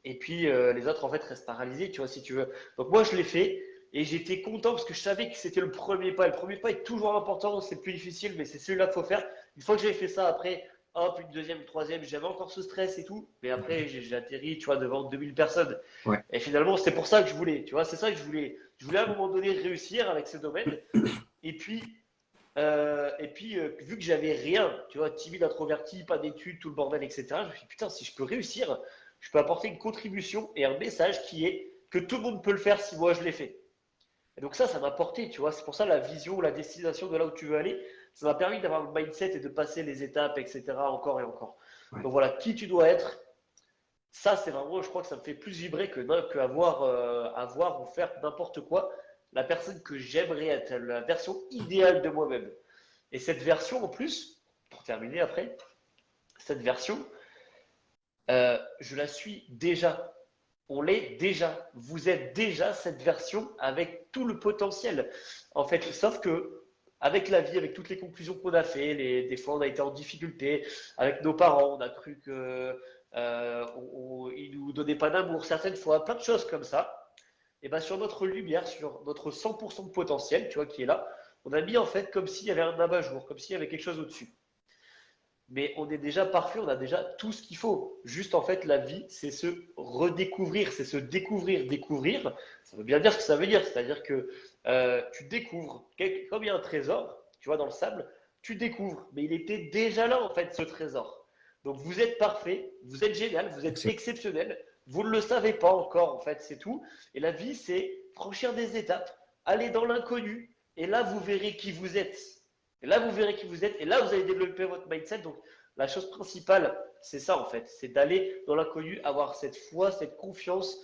et puis les autres en fait restent paralysés, tu vois, si tu veux. Donc moi je l'ai fait et j'étais content parce que je savais que c'était le premier pas. Le premier pas est toujours important, c'est plus difficile, mais c'est celui-là qu'il faut faire. Une fois que j'ai fait ça, après, hop, une deuxième, une troisième, j'avais encore ce stress et tout, mais après j'ai atterri, tu vois, devant 2000 personnes. Ouais. Et finalement, c'est pour ça que je voulais, tu vois, c'est ça que je voulais. Je voulais à un moment donné réussir avec ce domaine. Et puis, vu que j'avais rien, tu vois, timide, introverti, pas d'études, tout le bordel, etc., je me suis dit, putain, si je peux réussir, je peux apporter une contribution et un message qui est que tout le monde peut le faire si moi je l'ai fait. Et donc ça m'a porté, tu vois, c'est pour ça la vision, la destination de là où tu veux aller, ça m'a permis d'avoir le mindset et de passer les étapes, etc., encore et encore. Ouais. Donc voilà, qui tu dois être, ça c'est vraiment, je crois que ça me fait plus vibrer que avoir ou faire n'importe quoi. La personne que j'aimerais être, la version idéale de moi-même. Et cette version, en plus, pour terminer après, cette version, je la suis déjà. On l'est déjà. Vous êtes déjà cette version avec tout le potentiel. En fait, sauf que avec la vie, avec toutes les conclusions qu'on a fait, des fois on a été en difficulté avec nos parents, on a cru que ils nous donnaient pas d'amour certaines fois, plein de choses comme ça. Et bien sur notre lumière, sur notre 100% de potentiel, tu vois, qui est là, on a mis en fait comme s'il y avait un abat-jour, comme s'il y avait quelque chose au-dessus. Mais on est déjà parfait, on a déjà tout ce qu'il faut. Juste en fait, la vie, c'est se redécouvrir, c'est se découvrir, découvrir. Ça veut bien dire ce que ça veut dire, c'est-à-dire que tu découvres, comme il y a un trésor, tu vois, dans le sable, tu découvres, mais il était déjà là en fait, ce trésor. Donc vous êtes parfait, vous êtes génial, vous êtes Excellent. exceptionnel, vous ne le savez pas encore en fait, c'est tout. Et la vie, c'est franchir des étapes, aller dans l'inconnu, et là vous verrez qui vous êtes. Et là, vous verrez qui vous êtes. Et là, vous allez développer votre mindset. Donc, la chose principale, c'est ça en fait. C'est d'aller dans l'inconnu, avoir cette foi, cette confiance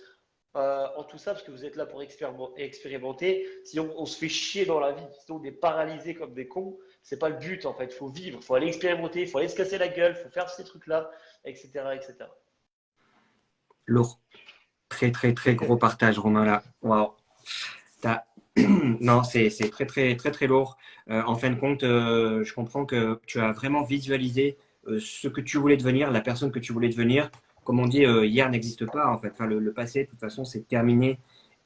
en tout ça, parce que vous êtes là pour expérimenter. Sinon, on se fait chier dans la vie. Sinon, on est paralysé comme des cons. C'est pas le but en fait. Il faut vivre, il faut aller expérimenter, il faut aller se casser la gueule, il faut faire ces trucs-là, etc., etc. Lourd. Très, très, très gros partage, Romain, là. Waouh. T'as- Non, c'est très, très, très, très lourd. En fin de compte, je comprends que tu as vraiment visualisé ce que tu voulais devenir, la personne que tu voulais devenir. Comme on dit, hier n'existe pas, en fait. Enfin, le passé, de toute façon, c'est terminé.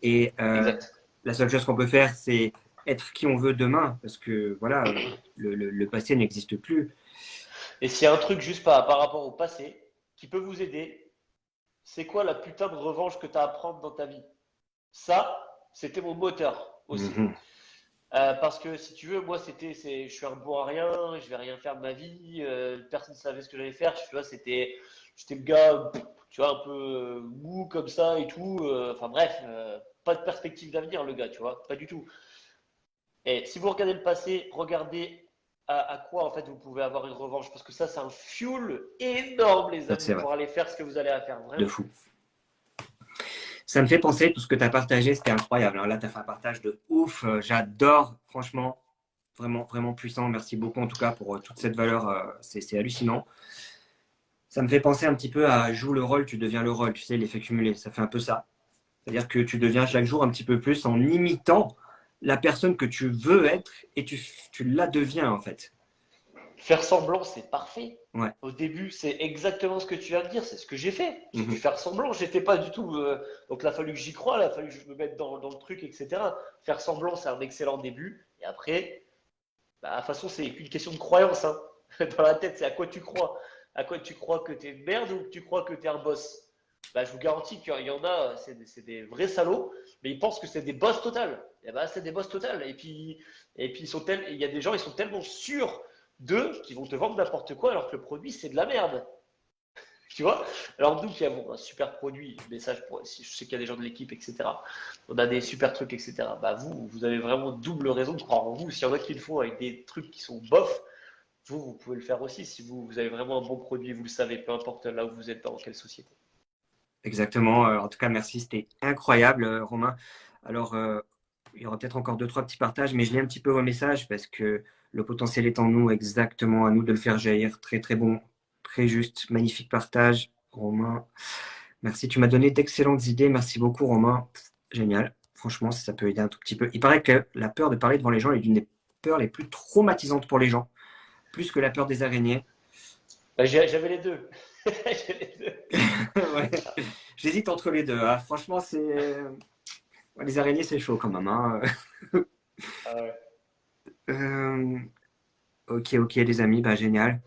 Et Exact. la seule chose qu'on peut faire, c'est être qui on veut demain. Parce que, voilà, le passé n'existe plus. Et s'il y a un truc juste par rapport au passé qui peut vous aider, c'est quoi la putain de revanche que tu as à prendre dans ta vie? Ça, c'était mon moteur aussi. Mhm. Parce que si tu veux, moi, je suis un bon à rien, je vais rien faire de ma vie, personne ne savait ce que j'allais faire. Tu vois, j'étais le gars, tu vois, un peu mou comme ça et tout. Enfin bref, pas de perspective d'avenir, le gars, tu vois, pas du tout. Et si vous regardez le passé, regardez à quoi en fait vous pouvez avoir une revanche, parce que ça, c'est un fuel énorme, les Ça, amis, c'est vrai. pour aller faire ce que vous allez à faire, De vraiment. fou. Ça me fait penser, tout ce que tu as partagé, c'était incroyable. Alors là, tu as fait un partage de ouf. J'adore, franchement, vraiment, vraiment puissant. Merci beaucoup, en tout cas, pour toute cette valeur. C'est hallucinant. Ça me fait penser un petit peu à joue le rôle, tu deviens le rôle. Tu sais, l'effet cumulé. Ça fait un peu ça. C'est-à-dire que tu deviens chaque jour un petit peu plus en imitant la personne que tu veux être et tu la deviens, en fait. Faire semblant, c'est parfait. Ouais. Au début, c'est exactement ce que tu viens de dire, c'est ce que j'ai fait. J'ai dû Mhm. faire semblant, j'étais pas du tout. Donc, il a fallu que j'y croie, il a fallu que je me mette dans le truc, etc. Faire semblant, c'est un excellent début. Et après, bah, de toute façon, c'est une question de croyance. Hein. Dans la tête, c'est à quoi tu crois. À quoi tu crois que tu es une merde ou que tu crois que tu es un boss. Bah, je vous garantis qu'il y en a, c'est des vrais salauds, mais ils pensent que c'est des boss total. Et bah, c'est des boss total. Et puis il y a des gens, ils sont tellement sûrs d'eux qu'ils vont te vendre n'importe quoi alors que le produit, c'est de la merde. Tu vois. Alors nous qui avons un super produit, message pour, si je sais qu'il y a des gens de l'équipe, etc. On a des super trucs, etc. Bah vous avez vraiment double raison de croire en vous. S'il y en a qui le font avec des trucs qui sont bof, vous pouvez le faire aussi si vous avez vraiment un bon produit, vous le savez, peu importe là où vous êtes, dans quelle société. Exactement. En tout cas, merci. C'était incroyable, Romain. Alors, il y aura peut-être encore deux, trois petits partages, mais je lis un petit peu vos messages parce que le potentiel est en nous, exactement à nous de le faire jaillir. Très, très bon, très juste. Magnifique partage, Romain. Merci, tu m'as donné d'excellentes idées. Merci beaucoup, Romain. Génial. Franchement, si ça peut aider un tout petit peu. Il paraît que la peur de parler devant les gens est l'une des peurs les plus traumatisantes pour les gens, plus que la peur des araignées. Bah, j'avais les deux. J'ai les deux. Ouais. J'hésite entre les deux, hein. Franchement, ouais, les araignées, c'est chaud quand même, hein. Ah ouais. Euh, Ok, ok, les amis, bah, génial.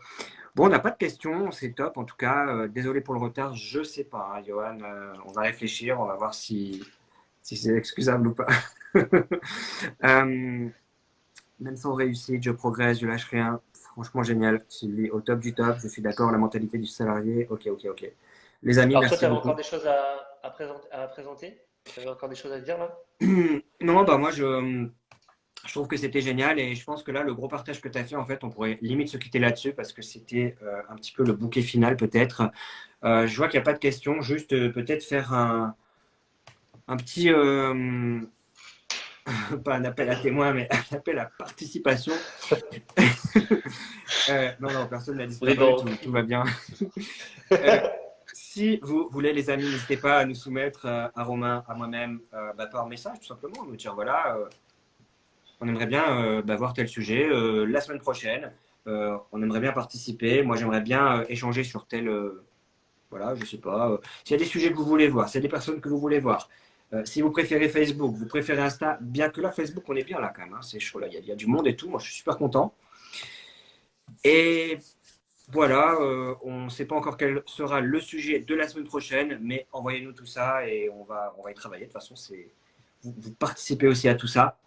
Bon, on n'a pas de questions, c'est top. En tout cas, désolé pour le retard, je sais pas, hein, Johan. On va réfléchir, on va voir si c'est excusable ou pas. Euh, Même sans réussite, je progresse, je lâche rien. Franchement, génial. Sylvie, au top du top. Je suis d'accord, la mentalité du salarié. Ok, ok, ok. Les amis, Alors toi, tu merci avais encore beaucoup. des choses à présenter? Tu avais encore des choses à dire là? Non, bah moi, je trouve que c'était génial et je pense que là, le gros partage que tu as fait, en fait, on pourrait limite se quitter là-dessus parce que c'était un petit peu le bouquet final, peut-être. Je vois qu'il n'y a pas de questions, juste peut-être faire un petit, pas un appel à témoins, mais un appel à participation. Non, non, personne n'a On est disparu, dans. tout va bien. Euh, Si vous voulez, les amis, n'hésitez pas à nous soumettre, à Romain, à moi-même, bah, par message, tout simplement, nous dire voilà, on aimerait bien bah, voir tel sujet la semaine prochaine. On aimerait bien participer. Moi, j'aimerais bien échanger sur tel, voilà, je sais pas. S'il y a des sujets que vous voulez voir, s'il y a des personnes que vous voulez voir, si vous préférez Facebook, vous préférez Insta, bien que là, Facebook, on est bien là quand même, hein, c'est chaud là, il y a du monde et tout. Moi, je suis super content. Et voilà, on ne sait pas encore quel sera le sujet de la semaine prochaine, mais envoyez-nous tout ça et on va y travailler. De toute façon, vous participez aussi à tout ça.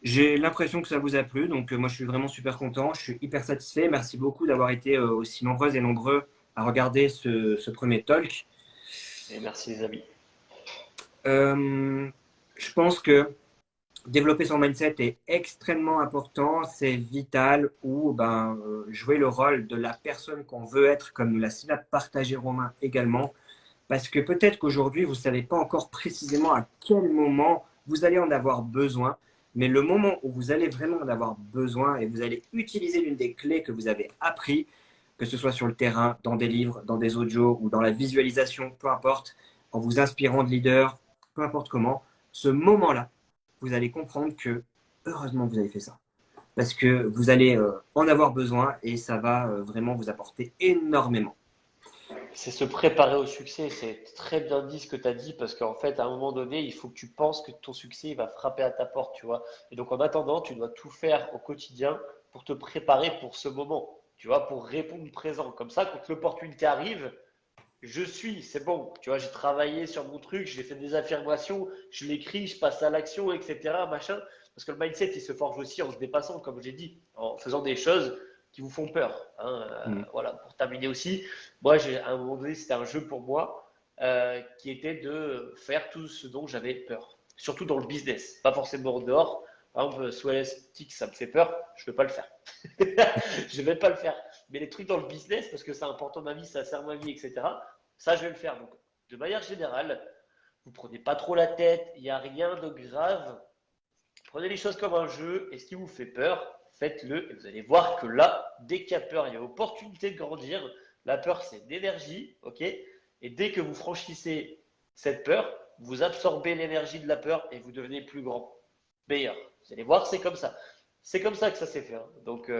J'ai l'impression que ça vous a plu, donc moi je suis vraiment super content, je suis hyper satisfait. Merci beaucoup d'avoir été aussi nombreuses et nombreux à regarder ce premier talk. Et merci les amis. Euh, je pense que développer son mindset est extrêmement important, c'est vital, ou ben, jouer le rôle de la personne qu'on veut être, comme nous l'a si bien partagé Romain également, parce que peut-être qu'aujourd'hui, vous ne savez pas encore précisément à quel moment vous allez en avoir besoin, mais le moment où vous allez vraiment en avoir besoin et vous allez utiliser l'une des clés que vous avez appris, que ce soit sur le terrain, dans des livres, dans des audios ou dans la visualisation, peu importe, en vous inspirant de leaders, peu importe comment, ce moment-là, vous allez comprendre que heureusement vous avez fait ça. Parce que vous allez en avoir besoin et ça va vraiment vous apporter énormément. C'est se préparer au succès. C'est très bien dit ce que tu as dit parce qu'en fait, à un moment donné, il faut que tu penses que ton succès il va frapper à ta porte, tu vois. Et donc, en attendant, tu dois tout faire au quotidien pour te préparer pour ce moment, tu vois, pour répondre présent. Comme ça, quand l'opportunité arrive, je suis, c'est bon. Tu vois, j'ai travaillé sur mon truc, j'ai fait des affirmations, je l'écris, je passe à l'action, etc. Machin. Parce que le mindset, il se forge aussi en se dépassant, comme j'ai dit, en faisant des choses qui vous font peur, hein. Mm. Voilà, pour terminer aussi, moi, à un moment donné, c'était un jeu pour moi qui était de faire tout ce dont j'avais peur. Surtout dans le business, pas forcément en dehors. Par exemple, Swellistic, ça me fait peur, je ne vais pas le faire. Je ne vais pas le faire. Mais les trucs dans le business, parce que c'est important dans ma vie, ça sert ma vie, etc., ça, je vais le faire. Donc, de manière générale, vous ne prenez pas trop la tête, il n'y a rien de grave. Prenez les choses comme un jeu et ce qui vous fait peur, faites-le et vous allez voir que là, dès qu'il y a peur, il y a opportunité de grandir. La peur, c'est d'énergie, ok? Et dès que vous franchissez cette peur, vous absorbez l'énergie de la peur et vous devenez plus grand, meilleur. Vous allez voir, c'est comme ça. C'est comme ça que ça s'est fait, hein. Donc,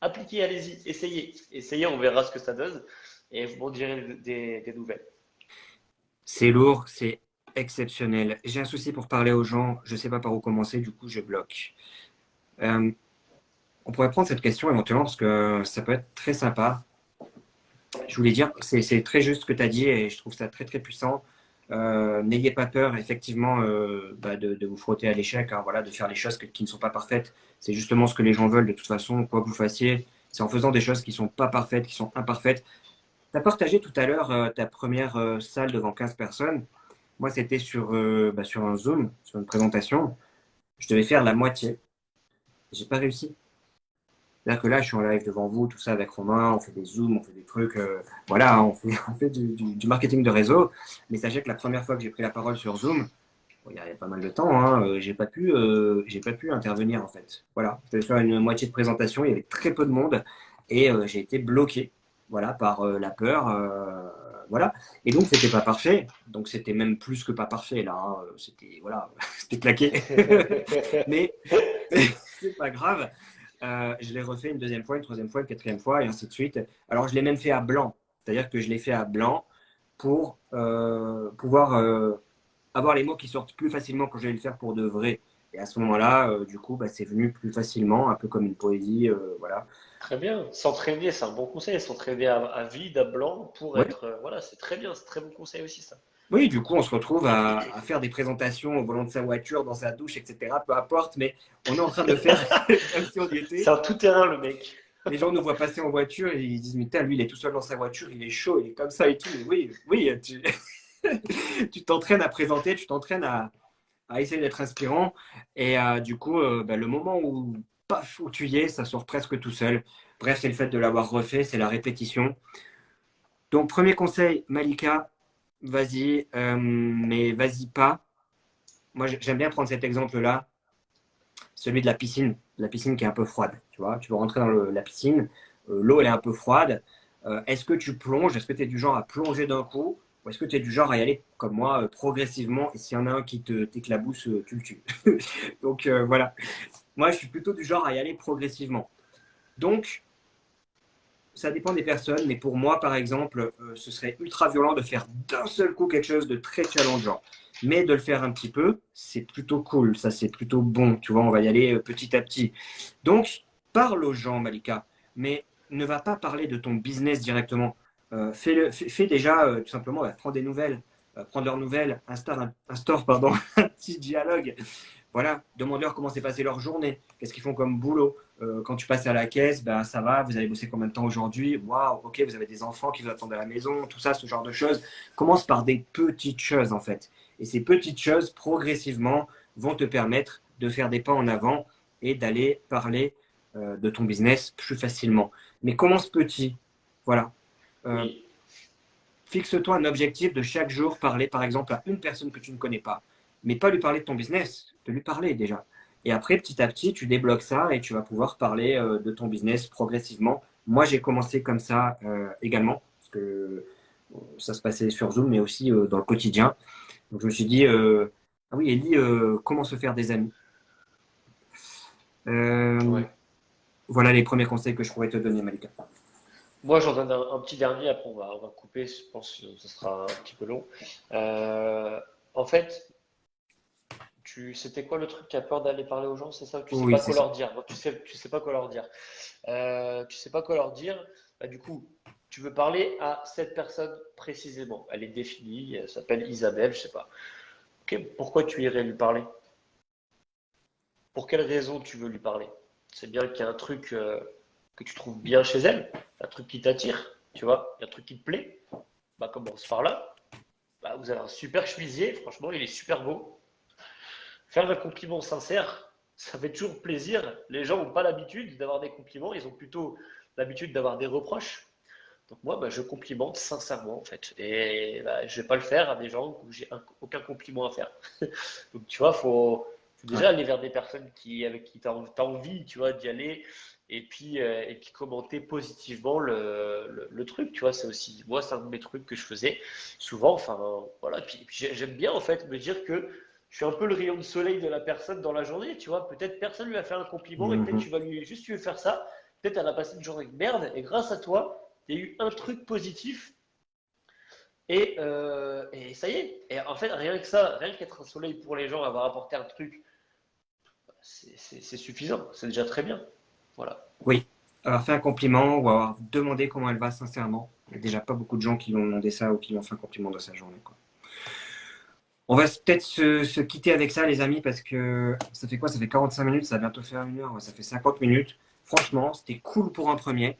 appliquez, allez-y, essayez. Essayez, on verra ce que ça donne et vous m'en direz des nouvelles. C'est lourd, c'est exceptionnel. J'ai un souci pour parler aux gens, je ne sais pas par où commencer, du coup je bloque. Euh, on pourrait prendre cette question éventuellement parce que ça peut être très sympa. Je voulais dire, c'est très juste ce que tu as dit et je trouve ça très très puissant. N'ayez pas peur effectivement bah, de vous frotter à l'échec, hein, voilà, de faire les choses qui ne sont pas parfaites. C'est justement ce que les gens veulent de toute façon, quoi que vous fassiez. C'est en faisant des choses qui ne sont pas parfaites, qui sont imparfaites. Tu as partagé tout à l'heure ta première salle devant 15 personnes. Moi, c'était bah, sur un Zoom, sur une présentation. Je devais faire la moitié. J'ai pas réussi. C'est-à-dire que là, je suis en live devant vous, tout ça avec Romain, on fait des zooms, on fait des trucs, voilà, hein, on fait du marketing de réseau. Mais sachez que la première fois que j'ai pris la parole sur Zoom, bon, il y avait pas mal de temps, hein, j'ai pas pu intervenir en fait. Voilà, je devais faire une moitié de présentation, il y avait très peu de monde. et j'ai été bloqué, voilà, par la peur, voilà. Et donc c'était pas parfait, donc c'était même plus que pas parfait là, hein. C'était voilà, c'était claqué, mais c'est pas grave. Je l'ai refait une deuxième fois, une troisième fois, une quatrième fois, et ainsi de suite. Alors, je l'ai même fait à blanc. C'est-à-dire que je l'ai fait à blanc pour pouvoir avoir les mots qui sortent plus facilement quand je vais le faire pour de vrai. Et à ce moment-là, du coup, bah, c'est venu plus facilement, un peu comme une poésie. Voilà. Très bien. S'entraîner, c'est un bon conseil. S'entraîner à vide, à blanc, pour Ouais. être. Voilà, c'est très bien. C'est très bon conseil aussi, ça. Oui, du coup, on se retrouve à faire des présentations au volant de sa voiture, dans sa douche, etc. Peu importe, mais on est en train de le faire comme si on y C'est était. un tout-terrain, le mec. Les gens nous voient passer en voiture et ils disent, mais putain, lui, il est tout seul dans sa voiture, il est chaud, il est comme ça et tout. Mais oui, oui, tu t'entraînes à présenter, tu t'entraînes à essayer d'être inspirant. Et du coup, bah, le moment où, paf, où tu y es, ça sort presque tout seul. Bref, c'est le fait de l'avoir refait, c'est la répétition. Donc, premier conseil, Malika, vas-y, mais vas-y pas. Moi, j'aime bien prendre cet exemple-là, celui de la piscine qui est un peu froide. Tu vois, tu veux rentrer dans la piscine, l'eau elle est un peu froide. Est-ce que tu plonges? Est-ce que tu es du genre à plonger d'un coup? Ou est-ce que tu es du genre à y aller comme moi, progressivement? Et s'il y en a un qui t'éclabousse, tu le tues. Donc voilà. Moi, je suis plutôt du genre à y aller progressivement. Donc, ça dépend des personnes, mais pour moi, par exemple, ce serait ultra violent de faire d'un seul coup quelque chose de très challengeant. Mais de le faire un petit peu, c'est plutôt cool, ça c'est plutôt bon, tu vois, on va y aller petit à petit. Donc, parle aux gens, Malika, mais ne va pas parler de ton business directement. Fais déjà, tout simplement, prends des nouvelles, prends leurs nouvelles, instaure pardon, un petit dialogue. Voilà, demande-leur comment s'est passée leur journée, qu'est-ce qu'ils font comme boulot. Quand tu passes à la caisse, ben, ça va, vous avez bossé combien de temps aujourd'hui? Waouh, ok, vous avez des enfants qui vous attendent à la maison, tout ça, ce genre de choses. Commence par des petites choses en fait. Et ces petites choses, progressivement, vont te permettre de faire des pas en avant et d'aller parler de ton business plus facilement. Mais commence petit. Voilà. Euh, Oui. Fixe-toi un objectif de chaque jour parler, par exemple, à une personne que tu ne connais pas. Mais pas lui parler de ton business, de lui parler déjà. Et après, petit à petit, tu débloques ça et tu vas pouvoir parler de ton business progressivement. Moi, j'ai commencé comme ça également, parce que ça se passait sur Zoom, mais aussi dans le quotidien. Donc, je me suis dit, ah oui, Ellie, comment se faire des amis? Euh, Ouais. voilà les premiers conseils que je pourrais te donner, Malika. Moi, j'en donne un petit dernier, après on va couper, je pense que ce sera un petit peu long. En fait, c'était quoi le truc? Tu as peur d'aller parler aux gens, c'est ça? Tu sais Oui, pas c'est quoi ça. leur dire. Bon, tu sais pas quoi leur dire. Tu sais pas quoi leur dire. Bah, du coup, tu veux parler à cette personne précisément. Elle est définie, elle s'appelle Isabelle, je sais pas. Ok, pourquoi tu irais lui parler? Pour quelle raison tu veux lui parler? C'est bien qu'il y a un truc que tu trouves bien chez elle, un truc qui t'attire, tu vois, il y a un truc qui te plaît. Bah, commence par là. Bah, vous avez un super chemisier, franchement, il est super beau. Faire un compliment sincère, ça fait toujours plaisir. Les gens n'ont pas l'habitude d'avoir des compliments, ils ont plutôt l'habitude d'avoir des reproches. Donc moi, bah, je complimente sincèrement en fait. Et bah, je vais pas le faire à des gens où j'ai aucun compliment à faire. Donc tu vois, faut Ouais. déjà aller vers des personnes avec qui tu as envie, tu vois, d'y aller. Et puis commenter positivement le truc, tu vois, c'est aussi, moi, c'est un de mes trucs que je faisais souvent, enfin, voilà, puis j'aime bien, en fait, me dire que je suis un peu le rayon de soleil de la personne dans la journée, tu vois, peut-être personne lui a fait un compliment, et peut-être Mhm. juste tu veux faire ça, peut-être elle a passé une journée de merde, et grâce à toi, il y a eu un truc positif et ça y est. Et en fait, rien que ça, rien qu'être un soleil pour les gens, avoir apporté un truc, c'est suffisant. C'est déjà très bien. Voilà. Oui, avoir fait un compliment ou avoir demandé comment elle va sincèrement. Il n'y a déjà pas beaucoup de gens qui lui ont demandé ça ou qui lui ont fait un compliment dans sa journée, quoi. On va peut-être se quitter avec ça, les amis, parce que ça fait quoi? Ça fait 45 minutes, ça va bientôt faire une heure, ouais, ça fait 50 minutes. Franchement, c'était cool pour un premier.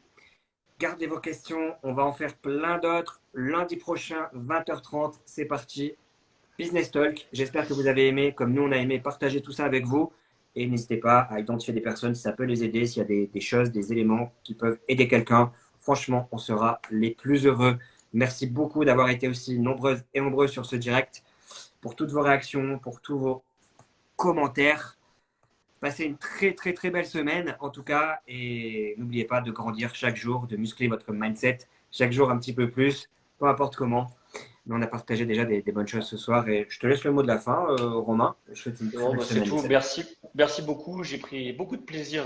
Gardez vos questions, on va en faire plein d'autres. Lundi prochain, 20h30, c'est parti. Business Talk. J'espère que vous avez aimé, comme nous on a aimé, partager tout ça avec vous. Et n'hésitez pas à identifier des personnes si ça peut les aider, s'il y a des choses, des éléments qui peuvent aider quelqu'un. Franchement, on sera les plus heureux. Merci beaucoup d'avoir été aussi nombreuses et nombreux sur ce direct, pour toutes vos réactions, pour tous vos commentaires. Passez une très, très, très belle semaine, en tout cas. Et n'oubliez pas de grandir chaque jour, de muscler votre mindset chaque jour un petit peu plus, peu importe comment. Mais on a partagé déjà des bonnes choses ce soir. Et je te laisse le mot de la fin, Romain. Je te souhaite une très Non, belle bah, c'est semaine. tout. Merci, merci beaucoup. J'ai pris beaucoup de plaisir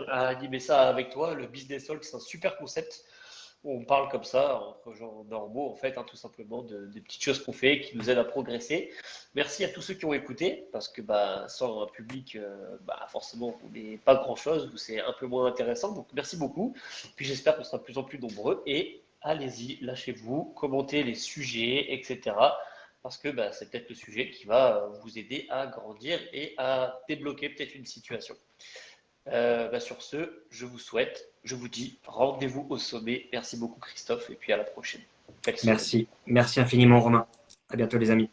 à animer ça avec toi. Le Business Talk, c'est un super concept où on parle comme ça, entre gens normaux, en fait, hein, tout simplement, des petites choses qu'on fait qui nous aident à progresser. Merci à tous ceux qui ont écouté, parce que bah, sans un public, bah, forcément, on n'est pas grand-chose, ou c'est un peu moins intéressant. Donc, merci beaucoup. Puis j'espère qu'on sera de plus en plus nombreux. Et allez-y, lâchez-vous, commentez les sujets, etc. Parce que bah, c'est peut-être le sujet qui va vous aider à grandir et à débloquer peut-être une situation. Bah, sur ce, je vous dis rendez-vous au sommet. Merci beaucoup Christophe et puis à la prochaine. Belle semaine. Merci. Merci infiniment, Romain. À bientôt, les amis.